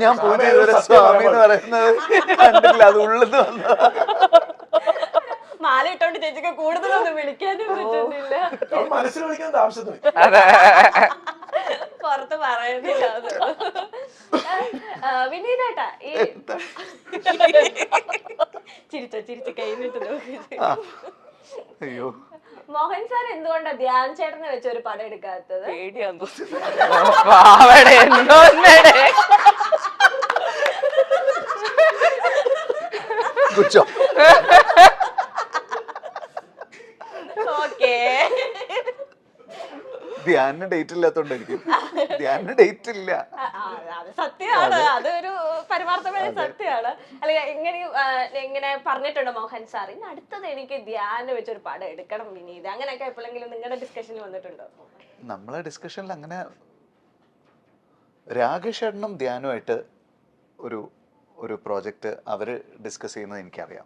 B: ഞാൻ പൂജ സ്വാമി എന്ന് പറയുന്നത് കണ്ടില്ല, അത് ഉള്ളത് വന്ന
A: മാല ഇട്ടോണ്ട് ചേച്ചിക്ക് കൂടുതലൊന്നും വിളിക്കാനും പറ്റുന്നില്ല,
G: മനസ്സിൽ വിളിക്കുന്നത് ആവശ്യത്തിന്
A: പുറത്ത് പറയുന്നില്ല. വിനീതേട്ടാ ഈ ചിരിച്ച കഴിഞ്ഞിട്ട്
B: അയ്യോ
A: മോഹൻ സാർ എന്തുകൊണ്ടാ ധ്യാൻ ചേട്ടനെ വെച്ച് ഒരു പടം എടുക്കാത്തത്?
E: പേടിയാന്ന് തോന്നുന്നു.
A: ഓക്കേ,
B: ധ്യാന ഡേറ്റ് ഇല്ലാത്തോണ്ടായിരിക്കും. ധ്യാന ഡേറ്റ് ഇല്ല,
A: അത് സത്യമാണ്, അതൊരു പരമാർത്ഥമായ സത്യമാണ്. അല്ലെങ്കിൽ എങ്ങനെ പറഞ്ഞിട്ടുണ്ടോ മോഹൻ സാർ ഇനി അടുത്തത് എനിക്ക് ധ്യാനം വെച്ചൊരു പടം എടുക്കണം വിനീത്, അങ്ങനെയൊക്കെ എപ്പോഴെങ്കിലും നിങ്ങളുടെ ഡിസ്കഷനിൽ വന്നിട്ടുണ്ടോ?
B: നമ്മളെ ഡിസ്കഷനിൽ അങ്ങനെ രാകേഷ് ഏട്ടനും ധ്യാനുമായിട്ട് ഒരു പ്രോജക്റ്റ് അവര് ഡിസ്കസ് ചെയ്യുന്നത് എനിക്കറിയാം.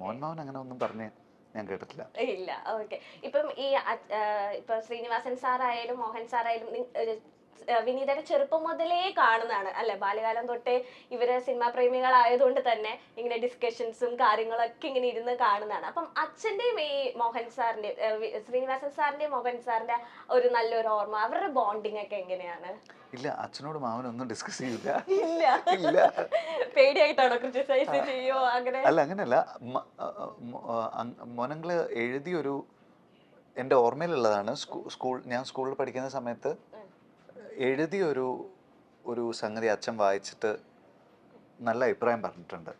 B: മോഹൻ അങ്ങനെ ഒന്നും പറഞ്ഞ് ഞാൻ കേട്ടിട്ടില്ല.
A: ഇല്ല, ഓക്കെ. ഇപ്പം ഇപ്പൊ ശ്രീനിവാസൻ സാറായാലും മോഹൻ സാറായാലും വിനീതയുടെ ചെറുപ്പം മുതലേ കാണുന്നതാണ് അല്ലെ? ബാല്യകാലം തൊട്ടേ ഇവര് സിനിമാ പ്രേമികളായതുകൊണ്ട് തന്നെ ഇങ്ങനെ ഡിസ്കഷൻസും കാര്യങ്ങളൊക്കെ ഇങ്ങനെ ഇരുന്ന് കാണുന്നതാണ്. അപ്പം അച്ഛന്റെയും ഈ മോഹൻ സാറിന്റെ ശ്രീനിവാസൻ സാറിന്റെയും മോഹൻ സാറിന്റെ ഒരു നല്ലൊരു ഓർമ്മ, അവരുടെ ബോണ്ടിങ് ഒക്കെ എങ്ങനെയാണ്?
B: ഇല്ല, അച്ഛനോട് മാമനൊന്നും ഡിസ്കസ് ചെയ്യില്ല.
A: ഇല്ല, പേടിയായിട്ടാണോ? ക്രിറ്റിസൈസ് ചെയ്യോ? അങ്ങനെ
B: അല്ല, അങ്ങനെയല്ല. മോനങ്ങള് എഴുതിയൊരു എൻ്റെ ഓർമ്മയിലുള്ളതാണ്. ഞാൻ സ്കൂളിൽ പഠിക്കുന്ന സമയത്ത് എഴുതിയൊരു സംഗതി അച്ഛൻ വായിച്ചിട്ട് നല്ല അഭിപ്രായം പറഞ്ഞിട്ടുണ്ട്.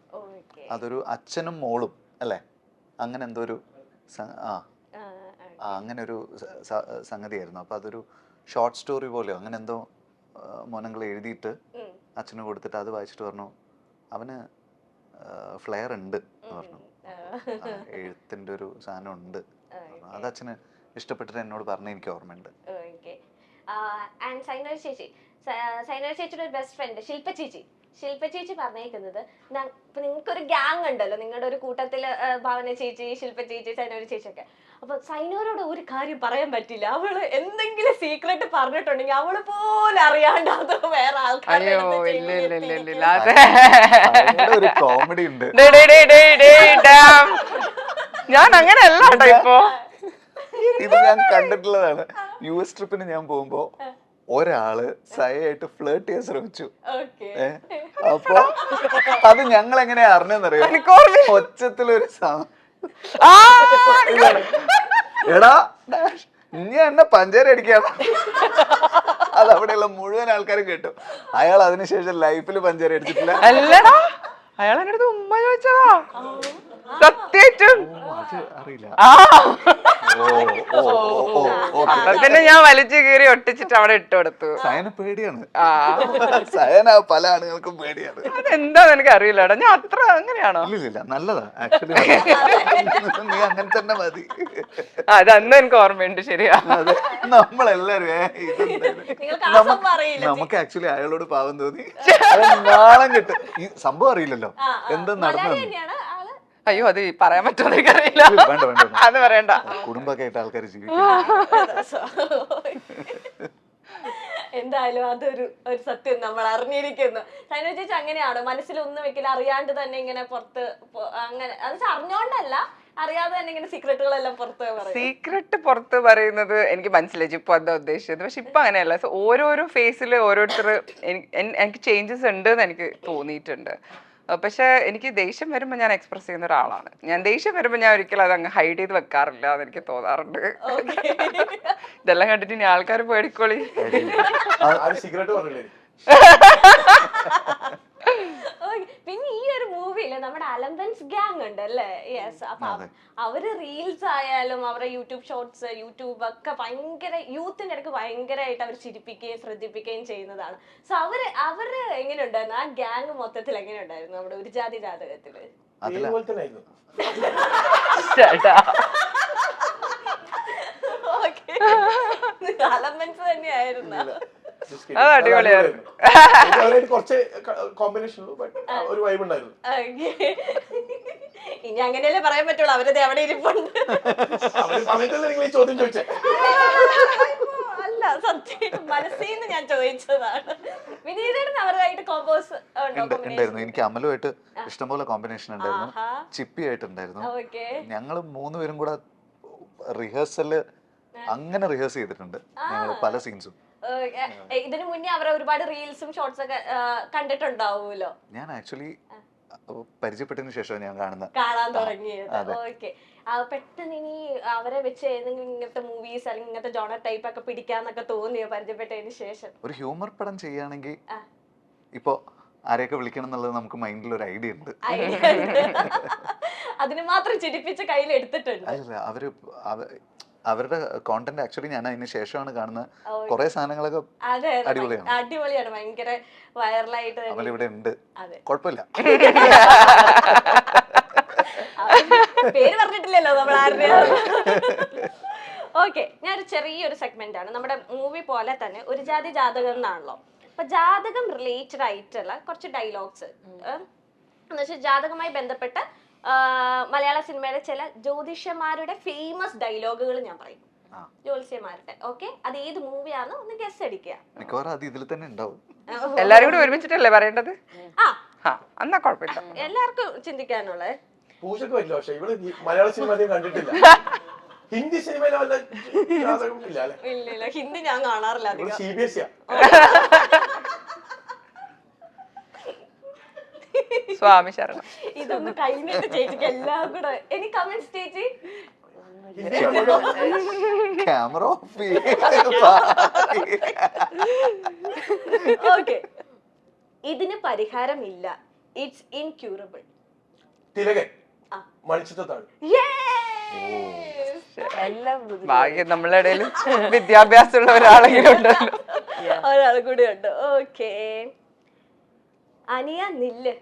B: അതൊരു അച്ഛനും മോളും അല്ലേ, അങ്ങനെ എന്തോ ഒരു അങ്ങനെ ഒരു സംഗതിയായിരുന്നു. അപ്പോൾ അതൊരു ഷോർട്ട് സ്റ്റോറി പോലെയോ അങ്ങനെ എന്തോ മോനങ്ങൾ എഴുതിയിട്ട് അച്ഛന് കൊടുത്തിട്ട് അത് വായിച്ചിട്ട് പറഞ്ഞു അവന് ഫ്ലെയർ ഉണ്ട് എന്ന് പറഞ്ഞു. എഴുത്തിൻ്റെ ഒരു സാധനം ഉണ്ട്, അത് അച്ഛന് ഇഷ്ടപ്പെട്ടിട്ട് എന്നോട് പറഞ്ഞ എനിക്ക് ഓർമ്മയുണ്ട്.
A: സൈനൽ ചേച്ചിയുടെ ഒരു ബെസ്റ്റ് ഫ്രണ്ട് ശില്പ ചേച്ചി പറഞ്ഞേക്കുന്നത് ഇപ്പൊ നിങ്ങൾക്കൊരു ഗ്യാങ് ഉണ്ടല്ലോ, നിങ്ങളുടെ ഒരു കൂട്ടത്തില് ഭാവന ചേച്ചി, ശില്പ ചേച്ചി, സൈനൽ ചേച്ചിയൊക്കെ. അപ്പൊ സൈനോരോട് ഒരു കാര്യം പറയാൻ പറ്റില്ല. അവള് എന്തെങ്കിലും സീക്രട്ട് പറഞ്ഞിട്ടുണ്ടെങ്കിൽ അവള് പോലും അറിയാണ്ട് അത് വേറെ ആൾക്കാരുടെ
B: ഒരു കോമഡി ഉണ്ട്.
E: ഞാൻ അങ്ങനെയല്ല കേട്ടോ ഇപ്പൊ.
B: ഇത് ഞാൻ കണ്ടിട്ടുള്ളതാണ്. US ട്രിപ്പിന് ഞാൻ പോകുമ്പോ ഒരാള് സയായിട്ട് ഫ്ലേർട്ട് ചെയ്യാൻ ശ്രമിച്ചു. അപ്പൊ അത് ഞങ്ങൾ എങ്ങനെയാ അറിഞ്ഞെന്നറിയോ? ഒച്ചത്തിലൊരു എടാ ഇനി എന്നെ പഞ്ചാര അടിക്കാണ്. അത് അവിടെയുള്ള മുഴുവൻ ആൾക്കാരും കേട്ടു. അയാൾ അതിനുശേഷം ലൈഫിൽ പഞ്ചാര അടിച്ചിട്ടില്ല.
E: അല്ലടാ, അയാൾ എന്റെ അടുത്ത് ഉമ്മ ചോദിച്ചതാ. സത്യായിട്ടും
B: അറിയില്ല.
E: പിന്നെ ഞാൻ വലിച്ചു കീറി ഒട്ടിച്ചിട്ട് അവിടെ ഇട്ട് കൊടുത്തു.
B: സയന പേടിയാണ്. സയന പല ആളുകൾക്കും പേടിയാണ്.
E: അതെന്താന്ന് എനിക്ക് അറിയില്ലടാ. ഞാൻ അത്ര അങ്ങനെയാണോ?
B: ഇല്ല നല്ലതാ ആക്ച്വലി. നീ അങ്ങനെ തന്നെ മതി.
E: അതന്ന് എനിക്ക് ഓർമ്മയുണ്ട്. ശരിയാ.
B: നമ്മളെല്ലാരും നമുക്ക് ആക്ച്വലി അയാളോട് പാവം തോന്നി. നാളം കിട്ടും. ഈ സംഭവം അറിയില്ലല്ലോ എന്താ നടന്നത്.
E: അയ്യോ അത് പറയാൻ പറ്റുമോ എനിക്കറിയില്ല. അത് പറയണ്ട.
B: കുടുംബമൊക്കെ ആയിട്ട് ആൾക്കാർ ജീവിക്കും.
A: എന്തായാലും അതൊരു സത്യം നമ്മൾ അറിഞ്ഞിരിക്കുന്നു. സൈന ചേച്ചി അങ്ങനെയാണ്, മനസ്സിലൊന്നും വെക്കില്ല, അറിയാണ്ട് തന്നെ ഇങ്ങനെ പുറത്ത് അങ്ങനെ അത് അറിഞ്ഞോണ്ടല്ല, അറിയാതെ തന്നെ ഇങ്ങനെ സീക്രട്ടുകളെല്ലാം പുറത്ത് പറയും.
E: സീക്രട്ട് പുറത്ത് പറയുന്നത് എനിക്ക് മനസ്സിലായി ഇപ്പൊ എന്താ ഉദ്ദേശിച്ചത്. പക്ഷെ ഇപ്പൊ അങ്ങനെയല്ല. ഓരോരോ ഫേസിൽ ഓരോരുത്തർ എനിക്ക് ചേഞ്ചസ് ഉണ്ട് എന്ന് എനിക്ക് തോന്നിയിട്ടുണ്ട്. പക്ഷെ എനിക്ക് ദേഷ്യം വരുമ്പോൾ ഞാൻ എക്സ്പ്രസ് ചെയ്യുന്ന ഒരാളാണ്. ഞാൻ ദേഷ്യം വരുമ്പോൾ ഞാൻ ഒരിക്കലും അത് അങ്ങ് ഹൈഡ് ചെയ്ത് വെക്കാറില്ല എന്ന് എനിക്ക് തോന്നാറുണ്ട്. ഇതെല്ലാം കണ്ടിട്ട് ഇനി ആൾക്കാർ പേടിക്കോളി.
A: പിന്നെ ഈ ഒരു മൂവിയില് നമ്മുടെ അലമ്പൻസ് ഗ്യാങ് ഉണ്ട് അല്ലേ? യെസ്. അപ്പൊ അവര് റീൽസ് ആയാലും അവരുടെ യൂട്യൂബ് ഷോർട്സ്, യൂട്യൂബ് ഒക്കെ ഭയങ്കര യൂത്തിന്റെ ഇടയ്ക്ക് ഭയങ്കരമായിട്ട് അവർ ചിരിപ്പിക്കുകയും ശ്രദ്ധിപ്പിക്കുകയും ചെയ്യുന്നതാണ്. സോ അവര് എങ്ങനെയുണ്ടായിരുന്നു? ആ ഗ്യാങ് മൊത്തത്തിൽ എങ്ങനെയുണ്ടായിരുന്നു നമ്മുടെ ഒരു ജാതി ജാതകത്തില്? അലമ്പൻസ് തന്നെയായിരുന്നു.
E: അത് അടിപൊളിയായിരുന്നു.
G: കുറച്ച് കോമ്പിനേഷൻ ഒരു വൈബ് ഉണ്ടായിരുന്നു.
A: ഇനി അങ്ങനെയല്ലേ പറയാൻ പറ്റുള്ളൂ. അവരത് എവിടെ ഇരിപ്പുണ്ട്.
G: ചോദ്യം ചോദിച്ചേ
A: അല്ല, സത്യം മനസ്സിൽ നിന്ന് ഞാൻ ചോദിച്ചതാണ്. വിനീതേട്ടൻ അവരുമായിട്ട് കോമ്പോസ്
B: ഉണ്ടായിരുന്നു. എനിക്ക് അമലുമായിട്ട് ഇഷ്ടംപോലെ കോമ്പിനേഷൻ ഉണ്ടായിരുന്നു. ചിപ്പി ആയിട്ടുണ്ടായിരുന്നു. ഞങ്ങൾ 3 പേരും കൂടെ റിഹേഴ്സല് അങ്ങനെ റിഹേഴ്സ് ചെയ്തിട്ടുണ്ട് ഞങ്ങൾ പല സീൻസും.
A: ഇതിനു മുന്നേ അവരെ ഒരുപാട് റീൽസും ഷോർട്സ് ഒക്കെ കണ്ടിട്ടുണ്ടാവുമല്ലോ.
B: ഞാൻ ആക്ച്വലി പരിചയപ്പെട്ടതിന് ശേഷം ഞാൻ
A: കാണാൻ തുടങ്ങിയത്. ഓക്കെ. പെട്ടെന്ന് ഇനി അവരെ വെച്ച് ഏതെങ്കിലും ഇങ്ങനത്തെ മൂവീസ് അല്ലെങ്കിൽ ഇങ്ങനത്തെ ജോണർ ടൈപ്പ് ഒക്കെ പിടിക്കാന്നൊക്കെ തോന്നിയോ പരിചയപ്പെട്ടതിന് ശേഷം?
B: ഒരു ഹ്യൂമർ പടം ചെയ്യുകയാണെങ്കിൽ ഇപ്പൊ ആരെയൊക്കെ വിളിക്കണം എന്നുള്ളത് നമുക്ക് മൈൻഡിൽ ഒരു ഐഡിയ ഉണ്ട്.
A: അതിന് മാത്രം ചിരിപ്പിച്ച് കയ്യിൽ എടുത്തിട്ടുണ്ട്.
B: അല്ല, അവരുടെ കോണ്ടന്റ് ആക്ച്വലി ഞാൻ അതിന് ശേഷമാണ് കാണുന്നത്. കുറെ സാധനങ്ങളൊക്കെ
A: അടിപൊളിയാണ്, ഭയങ്കര വൈറലായിട്ട്
B: ഇവിടെ ഉണ്ട്. കുഴപ്പമില്ല.
A: പേര് പറഞ്ഞിട്ടില്ലല്ലോ നമ്മൾ ആരുടെയാണ്. ഓക്കെ, ഞാനൊരു ചെറിയൊരു സെഗ്മെന്റ് ആണ്. നമ്മുടെ മൂവി പോലെ തന്നെ ഒരു ജാതി ജാതകം എന്നാണല്ലോ. അപ്പൊ ജാതകം റിലേറ്റഡ് ആയിട്ടുള്ള കുറച്ച് ഡയലോഗ്സ് എന്നുവെച്ചാൽ ജാതകവുമായി ബന്ധപ്പെട്ട മലയാള സിനിമയിലെ ചില ജ്യോതിഷന്മാരുടെ ഫേമസ് ഡയലോഗുകൾ ഞാൻ പറയും. ജ്യോത്സ്യന്മാരുടെ. ഓക്കെ, അത് ഏത് മൂവിയാന്ന് ഒന്ന് ഗസ് അടിക്കുക.
E: എല്ലാരും കൂടി ഒരുമിച്ചിട്ടല്ലേ പറയേണ്ടത്? എന്നാ കുഴപ്പമില്ല.
A: എല്ലാവർക്കും ചിന്തിക്കാനുള്ള
G: മലയാള സിനിമ കണ്ടിട്ടില്ല. ഹിന്ദി സിനിമയിലെ
A: ഇല്ല, ഹിന്ദി ഞാൻ കാണാറില്ല അധികം.
G: CBSE
E: സ്വാമി ശരണം.
A: ഇതൊന്ന് കഴിഞ്ഞിട്ട് ചേച്ചിക്ക് എല്ലാം കൂടെ എനി കമന്റ്സ് ചേച്ചി.
B: Camera off.
A: ഓക്കെ, ഇതിന് പരിഹാരമില്ല, ഇറ്റ്സ് ഇൻക്യൂറബിൾ.
G: തിലകൻ മണിച്ചിത്രത്താഴ്.
E: ഭാഗ്യം നമ്മളുടെ ഇടയിൽ വിദ്യാഭ്യാസമുള്ള ഒരാളെങ്കിലും ഉണ്ടല്ലോ.
A: ഒരാൾ കൂടി ഉണ്ട്. ഓക്കെ, അനിയ നില്ല്.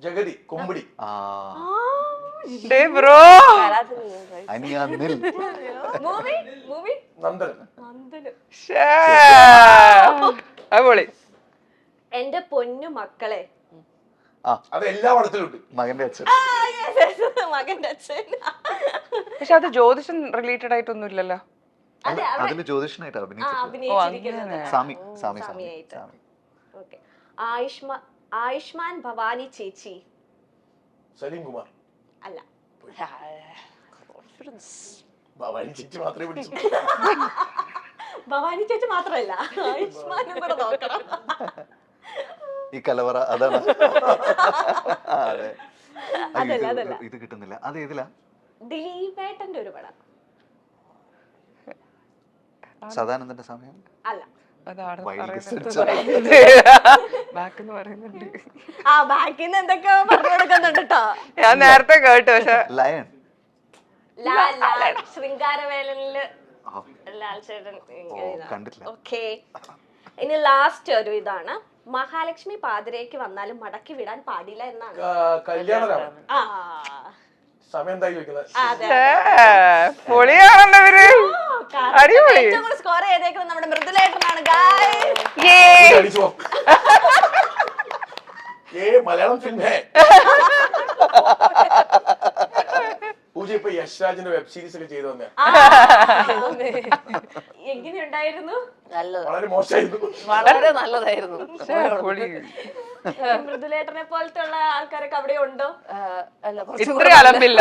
G: ജഗതി കുമ്പിടി.
E: Bro
A: movie
G: Nandan.
E: അടിപൊളി.
A: എന്റെ പൊന്നു മക്കളെ,
G: അത് എല്ലാ പടത്തിലും ഉണ്ട്.
B: മകന്റെ അച്ഛൻ.
A: മകന്റെ അച്ഛൻ.
E: പക്ഷെ അത് ജ്യോതിഷം റിലേറ്റഡ് ആയിട്ടൊന്നും ഇല്ലല്ലോ.
B: അതില് ജ്യോതിഷനായിട്ട് അഭിനയിച്ചിട്ടുണ്ട്.
A: അഭിനയിച്ചിരിക്കുന്നത്
B: സാമി സാമി സാമി
A: സാമിയായിട്ട്.
B: സാമി.
A: ഓക്കെ. ആയുഷ്മാൻ ഭവാനി ചേച്ചി.
G: സലീം കുമാർ.
A: അല്ല.
G: ഭവാനി ചേച്ചി മാത്രമേ പിടിച്ചു.
A: ഭവാനി ചേച്ചി മാത്രല്ല, ആയുഷ്മാനും കൂടെ നോക്കണം.
B: ഈ കലവറ അതാണ്. അതെ.
A: അതല്ല.
B: ഇത് കിട്ടുന്നില്ല. അത് ഏതിലാ?
A: ദിലീപേട്ടന്റെ ഒരു പടം.
B: സദാനന്ദന്റെ സമയം.
A: അല്ല.
E: ബാക്കെന്ന് പറയുന്നുണ്ട്.
A: ആ ബാക്കിന്ന് എന്തൊക്കെയോ പറഞ്ഞു കൊടുക്കുന്നുണ്ട് കേട്ടോ.
E: ഞാൻ നേരത്തെ കേട്ടു. പക്ഷെ
B: ലയൺ.
A: ശൃംഗാരവേലനില് ലാൽ ചേട്ടൻ
B: കണ്ടിട്ടില്ല.
A: ഓക്കെ. ഇനി ലാസ്റ്റ് ഒരു ഇതാണ്, മഹാലക്ഷ്മി പാതിരേക്ക് വന്നാലും മടക്കി വിടാൻ പാടില്ല എന്നാണ്.
G: കല്യാണരാമൻ.
A: ആ
G: സമയം എന്തായി വെക്കുന്നത്?
E: പൊളിയാണവര്. അടിപൊളി.
A: സ്കോർ ചെയ്തേക്കുന്നത് നമ്മുടെ മൃദുലേട്ടനാണ് ഗായ്സ്.
G: മലയാളം ഫിലിം പൂജ ഇപ്പൊ യശ്രാജിന്റെ വെബ് സീരീസ് ഒക്കെ ചെയ്തു വന്നേ.
A: എങ്ങനെയുണ്ടായിരുന്നു?
G: വളരെ മോശമായിരുന്നു.
E: വളരെ നല്ലതായിരുന്നു.
A: മൃദുലേട്ടനെ പോലത്തെ ഉള്ള ആൾക്കാരൊക്കെ അവിടെ ഉണ്ടോ?
E: ഇത്ര അലമ്പില്ല.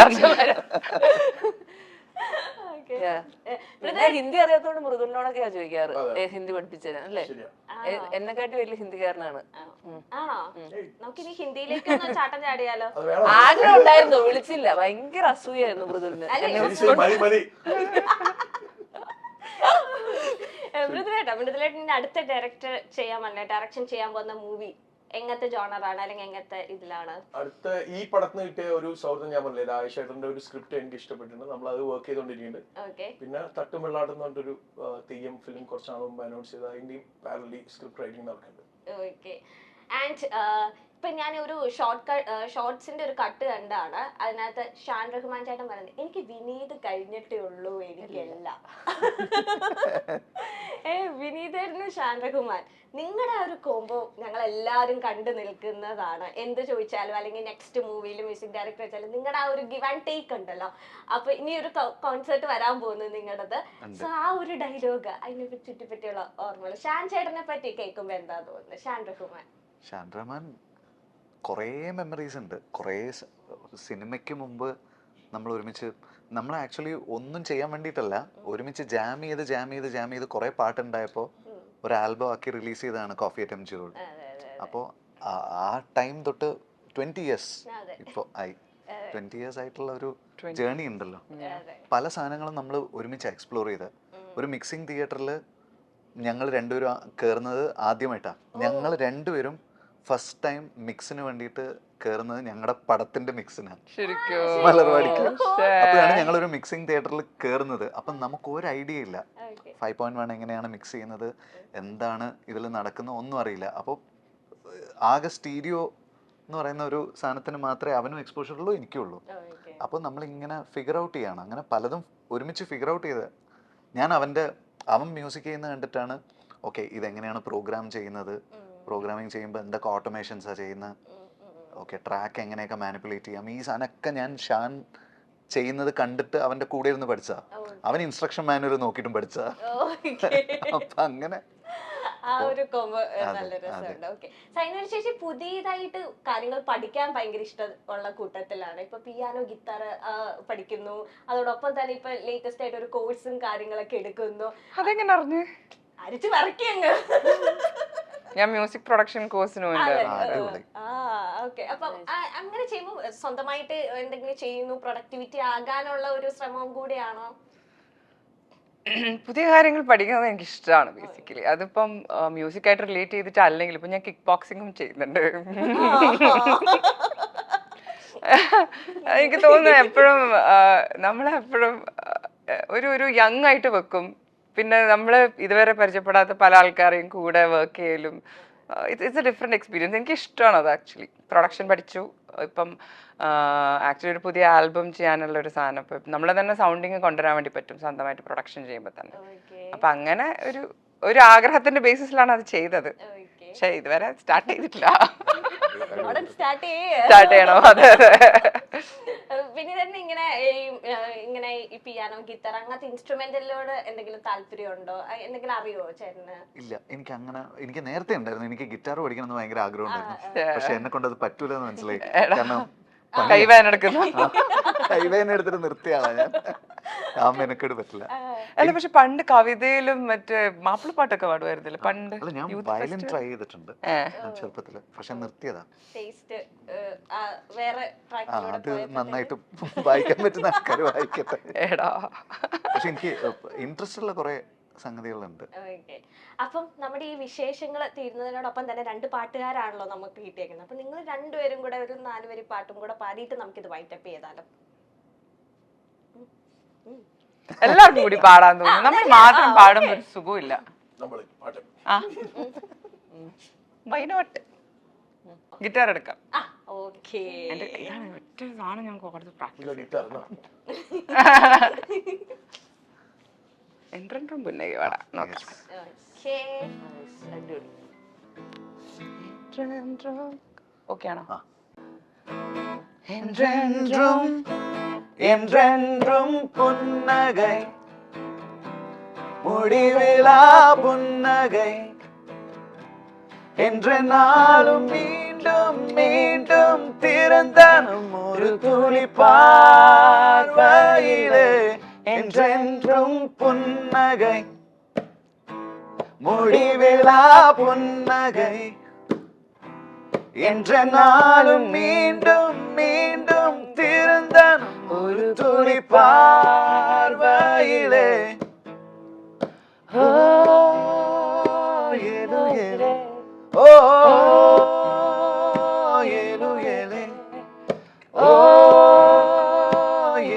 E: ഹിന്ദി അറിയാത്തോണ്ട് മൃദുലിനോടൊക്കെയാ ചോദിക്കാറ് ഹിന്ദി പഠിപ്പിച്ചത് അല്ലേ. എന്നെക്കാട്ടി വലിയ ഹിന്ദിക്കാരനാണ്.
A: ആണോ? നമുക്കിനി ഹിന്ദിയിലേക്ക് ഒന്ന് ചാട്ടം ചാടിയാലോ?
E: ആഗ്രഹം ഉണ്ടായിരുന്നു, വിളിച്ചില്ല. ഭയങ്കര അസൂയായിരുന്നു മൃദുലിന്.
A: മൃദുലേട്ടൻ അടുത്ത ഡയറക്ഷൻ ചെയ്യാൻ പോകുന്ന മൂവി എങ്ങനത്തെ ജോണറാണ്, അല്ലെങ്കിൽ എങ്ങനത്തെ ഇതിലാണ്?
G: അടുത്ത ഈ പടത്തിന് കിട്ടിയ ഒരു സൗഹൃദം ഞാൻ പറഞ്ഞില്ലേ, രാജേഷേട്ടന്റെ ഒരു സ്ക്രിപ്റ്റ് എനിക്ക് ഇഷ്ടപ്പെട്ടിട്ടുണ്ട്. നമ്മൾ അത് വർക്ക് ചെയ്തോണ്ടിരിക്കുന്നുണ്ട്. പിന്നെ തട്ടുമെള്ളാട്ടം എന്ന് പറഞ്ഞൊരു തെയ്യം ഫിലിം കുറച്ചാണ് മുമ്പ് അനൗൺസ് ചെയ്ത് അതിന്റെയും പാരലി സ്ക്രിപ്റ്റ് റൈറ്റിംഗ് നടക്കുന്നുണ്ട്.
A: ആൻഡ് ഇപ്പൊ ഞാൻ ഒരു ഷോർട്സിന്റെ ഒരു കട്ട് കണ്ടാണ്. അതിനകത്ത് ഷാൻ റഹ്മാൻ ചേട്ടൻ പറയുന്നത്, എനിക്ക് വിനീത് കഴിഞ്ഞിട്ടേ ഉള്ളൂ എനിക്കല്ല. വിനീതായിരുന്നു ഷാൻ റഹ്മാൻ. നിങ്ങളുടെ ആ ഒരു കോംബോ ഞങ്ങൾ എല്ലാവരും കണ്ടു നിൽക്കുന്നതാണ്. എന്ത് ചോദിച്ചാലും അല്ലെങ്കിൽ നെക്സ്റ്റ് മൂവിയിൽ മ്യൂസിക് ഡയറക്ടർ വെച്ചാലും നിങ്ങളുടെ ആ ഒരു ഗിവ് ആൻഡ് ടേക്ക് ഉണ്ടല്ലോ. അപ്പൊ ഇനി ഒരു കോൺസേർട്ട് വരാൻ പോകുന്നത് നിങ്ങളുടേത്. സോ ആ ഒരു ഡയലോഗ്, അതിനെ ചുറ്റിപ്പറ്റിയുള്ള ഓർമ്മകൾ ഷാൻ ചേട്ടനെ പറ്റി കേൾക്കുമ്പോ എന്താ തോന്നുന്നത്? ഷാൻ റഹ്മാൻ
B: കുറേ മെമ്മറീസ് ഉണ്ട്. കുറേ സിനിമയ്ക്ക് മുമ്പ് നമ്മൾ ഒരുമിച്ച്, നമ്മൾ ആക്ച്വലി ഒന്നും ചെയ്യാൻ വേണ്ടിയിട്ടല്ല, ഒരുമിച്ച് ജാം ചെയ്ത് കുറേ പാട്ടുണ്ടായപ്പോൾ ഒരു ആൽബം ആക്കി റിലീസ് ചെയ്തതാണ് കോഫി അറ്റ് MG Road. അപ്പോൾ ആ ടൈം തൊട്ട് 20 years ഇപ്പോൾ ആയി. 20 years ആയിട്ടുള്ള ഒരു ജേർണി ഉണ്ടല്ലോ. പല സാധനങ്ങളും നമ്മൾ ഒരുമിച്ച് എക്സ്പ്ലോർ ചെയ്ത്. ഒരു മിക്സിംഗ് തിയേറ്ററിൽ ഞങ്ങൾ രണ്ടുപേരും കയറുന്നത് ആദ്യമായിട്ടാണ്. ഞങ്ങൾ രണ്ടുപേരും ഫസ്റ്റ് ടൈം മിക്സിന് വേണ്ടിയിട്ട് കയറുന്നത് ഞങ്ങളുടെ പടത്തിന്റെ മിക്സിനാണ്, മലർവാടിക്ക്. അപ്പോഴാണ് ഞങ്ങളൊരു മിക്സിംഗ് തിയേറ്ററിൽ കയറുന്നത്. അപ്പം നമുക്ക് ഒരു ഐഡിയ ഇല്ല 5.1 എങ്ങനെയാണ് മിക്സ് ചെയ്യുന്നത്, എന്താണ് ഇതിൽ നടക്കുന്നത്, ഒന്നും അറിയില്ല. അപ്പോൾ ആകെ സ്റ്റീരിയോ എന്ന് പറയുന്ന ഒരു സാധനത്തിന് മാത്രമേ അവനും എക്സ്പോഷർ ഉള്ളൂ, എനിക്കുള്ളൂ. അപ്പോൾ നമ്മളിങ്ങനെ ഫിഗർ ഔട്ട് ചെയ്യണം. അങ്ങനെ പലതും ഒരുമിച്ച് ഫിഗർ ഔട്ട് ചെയ്ത് അവൻ മ്യൂസിക് ചെയ്യുന്നത് കണ്ടിട്ടാണ് ഓക്കെ ഇതെങ്ങനെയാണ് പ്രോഗ്രാം ചെയ്യുന്നത്, പ്രോഗ്രാമിങ് ചെയ്യുമ്പോൾ എന്തൊക്കെ ഓട്ടോമേഷൻസാണ് ചെയ്യുന്നത്, ഓക്കെ ട്രാക്ക് എങ്ങനെയൊക്കെ മാനിപ്പുലേറ്റ് ചെയ്യാം, ഈ സാധനമൊക്കെ ഞാൻ ഷാൻ ചെയ്യുന്നത് കണ്ടിട്ട് അവൻ്റെ കൂടെ ഇരുന്ന് പഠിച്ചാ. അവൻ ഇൻസ്ട്രക്ഷൻ മാനുവൽ നോക്കിയിട്ടും പഠിച്ചാ. അപ്പം അങ്ങനെ
A: ആ ഒരു കോംബോ നല്ല രസമുണ്ട്. ഓക്കെ. സൈനൽ ചേച്ചി പുതിയതായിട്ട് കാര്യങ്ങൾ പഠിക്കാൻ ഭയങ്കര ഇഷ്ടമുള്ള കൂട്ടത്തിലാണ്. ഇപ്പൊ പിയാനോ, ഗിത്താർ പഠിക്കുന്നു, അതോടൊപ്പം തന്നെ ഇപ്പൊ ലേറ്റസ്റ്റ് ആയിട്ട് ഒരു കോഴ്സും കാര്യങ്ങളൊക്കെ എടുക്കുന്നു.
E: അതെങ്ങനെ അറിഞ്ഞു?
A: അരിച്ചു വരയ്ക്കങ്ങ്.
E: ഞാൻ മ്യൂസിക് പ്രൊഡക്ഷൻ കോഴ്സിന്
A: അപ്പം അങ്ങനെ ചെയ്യുമ്പോൾ സ്വന്തമായിട്ട് എന്തെങ്കിലും ചെയ്യുന്നു, പ്രൊഡക്ടിവിറ്റി ആകാനുള്ള ഒരു ശ്രമം കൂടിയാണോ?
E: പുതിയ കാര്യങ്ങൾ പഠിക്കുന്നത് എനിക്ക് ഇഷ്ടമാണ് ബേസിക്കലി. അതിപ്പം മ്യൂസിക് ആയിട്ട് റിലേറ്റ് ചെയ്തിട്ട് അല്ലെങ്കിൽ ഇപ്പൊ ഞാൻ കിക്ക് ബോക്സിംഗും ചെയ്യുന്നുണ്ട്. എനിക്ക് തോന്നുന്നു എപ്പോഴും നമ്മളെപ്പോഴും ഒരു യങ് ആയിട്ട് വെക്കും. പിന്നെ നമ്മൾ ഇതുവരെ പരിചയപ്പെടാത്ത പല ആൾക്കാരെയും കൂടെ വർക്ക് ചെയ്യലും ഇറ്റ്സ് എ ഡിഫറെൻറ്റ് എക്സ്പീരിയൻസ്. എനിക്ക് ഇഷ്ടമാണ് അത്. ആക്ച്വലി പ്രൊഡക്ഷൻ പഠിച്ചു. ഇപ്പം ആക്ച്വലി ഒരു പുതിയ ആൽബം ചെയ്യാനുള്ള ഒരു സാധനം ഇപ്പം നമ്മളെ തന്നെ സൗണ്ടിങ് കൊണ്ടുവരാൻ വേണ്ടി പറ്റും സ്വന്തമായിട്ട് പ്രൊഡക്ഷൻ ചെയ്യുമ്പോൾ തന്നെ. അപ്പം അങ്ങനെ ഒരു ആഗ്രഹത്തിന്റെ ബേസിസിലാണ് അത് ചെയ്തത്. പക്ഷെ ഇതുവരെ സ്റ്റാർട്ട് ചെയ്തിട്ടില്ല.
A: സ്റ്റാർട്ട്
E: ചെയ്യണോ? അതെ അതെ.
A: പിന്നെ തന്നെ ഇങ്ങനെ ഈ പിയാനോ, ഗിറ്റാർ അങ്ങനത്തെ ഇൻസ്ട്രുമെന്റിലോട് എന്തെങ്കിലും താല്പര്യമുണ്ടോ? എന്തെങ്കിലും അറിയോ ചേട്ടന്?
B: ഇല്ല, എനിക്ക് നേരത്തെ ഉണ്ടായിരുന്നു. എനിക്ക് ഗിറ്റാർ പഠിക്കണം എന്ന് ഭയങ്കര ആഗ്രഹം ഉണ്ടായിരുന്നു. പക്ഷെ എന്നെ കൊണ്ട് അത് പറ്റൂല എന്ന് മനസ്സിലായി. കാരണം കൈവേന എടുത്തിട്ട് നിർത്തിയാണ് ഞാൻ. ആ മെനക്കെട് പറ്റില്ല.
E: അല്ല, പക്ഷെ പണ്ട് കവിതയിലും മറ്റേ മാപ്പിളപ്പാട്ടൊക്കെ പാടുമായിരുന്നില്ല പണ്ട്?
B: അല്ല, ഞാൻ വയലിൻ ട്രൈ ചെയ്തിട്ടുണ്ട് ചെറുപ്പത്തില്, പക്ഷെ നിർത്തിയതാ. അത് നന്നായിട്ട് വായിക്കാൻ പറ്റുന്ന ആൾക്കാർ വായിക്കട്ടെ. പക്ഷെ എനിക്ക് ഇൻട്രസ്റ്റ് ഉള്ള കുറെ സംഗതികളുണ്ട്.
A: അപ്പം നമ്മുടെ ഈ വിശേഷങ്ങൾ തീരുന്നതിനോടൊപ്പം തന്നെ 2 പാട്ടുകാരാണല്ലോ നമുക്ക് കിട്ടിയേക്കുന്നത്. അപ്പൊ നിങ്ങൾ രണ്ടുപേരും കൂടെ ഒരു 4 വരി പാട്ടും കൂടെ പാടിയിട്ട് നമുക്കിത് വൈൻഡപ്പ് ചെയ്താലോ?
E: എല്ലാവർക്കും കൂടി പാടാൻ തോന്നുന്നു. നമ്മൾ മാത്രം പാടുമ്പോൾ ഒരു സുഖമില്ല. ഗിറ്റാർ എടുക്കാം. ഒറ്റ സാധനം ഞങ്ങൾക്ക് കുറച്ച് പ്രാക്ടീസ് പുന്നകി പാടാം. ഓക്കെ ആണോ?
C: என்றென்றும் புன்னகை முடிவிலா புன்னகை என்ற நாளும் மீண்டும் மீண்டும் திறந்தனும் ஒரு துளி பார்வையிலே என்றென்றும் புன்னகை முடிவிலா புன்னகை என்ற நாளும் மீண்டும் மீண்டும் திறந்தனும் ஒரு துளி பார்வையிலே ஓ ஏலோ ஏலே ஓ ஏலோ ஏலே ஓ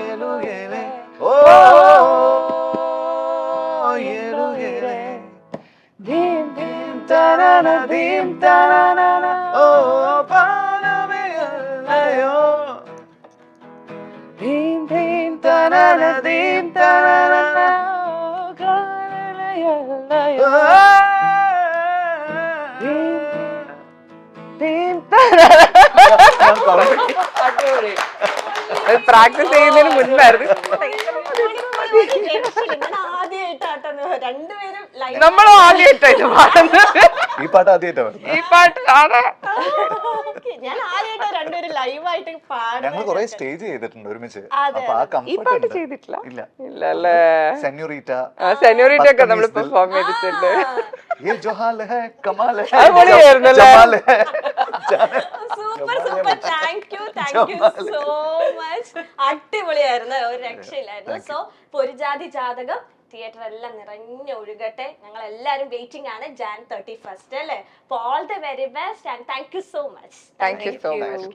C: ஏலோ ஏலே ஓ ஏலோ ஏலே தீம் தீம் தனன தீம் தனன ஓ பானமே அல்லையோ தீம் தீம் தனன தீம் தனன கானலே அல்லையோ தீம் തനന.
E: പ്രാക്ടീസ് ചെയ്യുന്നതിന് മുൻപായിരുന്നു. നമ്മളും ആദ്യമായിട്ടായിട്ട് പാടുന്നത്.
B: ഈ പാട്ട് ആദ്യമായിട്ടാണ്.
E: ഈ പാട്ട് ആണ്
A: ഞാൻ ആദ്യമായിട്ട് രണ്ടുപേരും ലൈവായിട്ട്
B: ഞങ്ങൾ കുറെ സ്റ്റേജ് ചെയ്തിട്ടുണ്ട് ഒരുമിച്ച്.
E: ഈ പാട്ട് ചെയ്തിട്ടില്ല.
B: ഇല്ല
E: ഇല്ലല്ലേ?
B: സെന്യൂറിറ്റ
E: ഒക്കെ നമ്മൾ പെർഫോം ചെയ്തിട്ടുണ്ട്.
A: Super super. Thank you so much. അടിപൊളിയായിരുന്നു, ഒരു രക്ഷയില്ലായിരുന്നു. സോ പൊരുജാതി ജാതകം തിയേറ്റർ എല്ലാം നിറഞ്ഞൊഴുകട്ടെ. ഞങ്ങൾ എല്ലാരും വെയിറ്റിംഗ് ആണ് Jan 31 അല്ലേ? All the very best and thank you so much.
E: Thank you so much.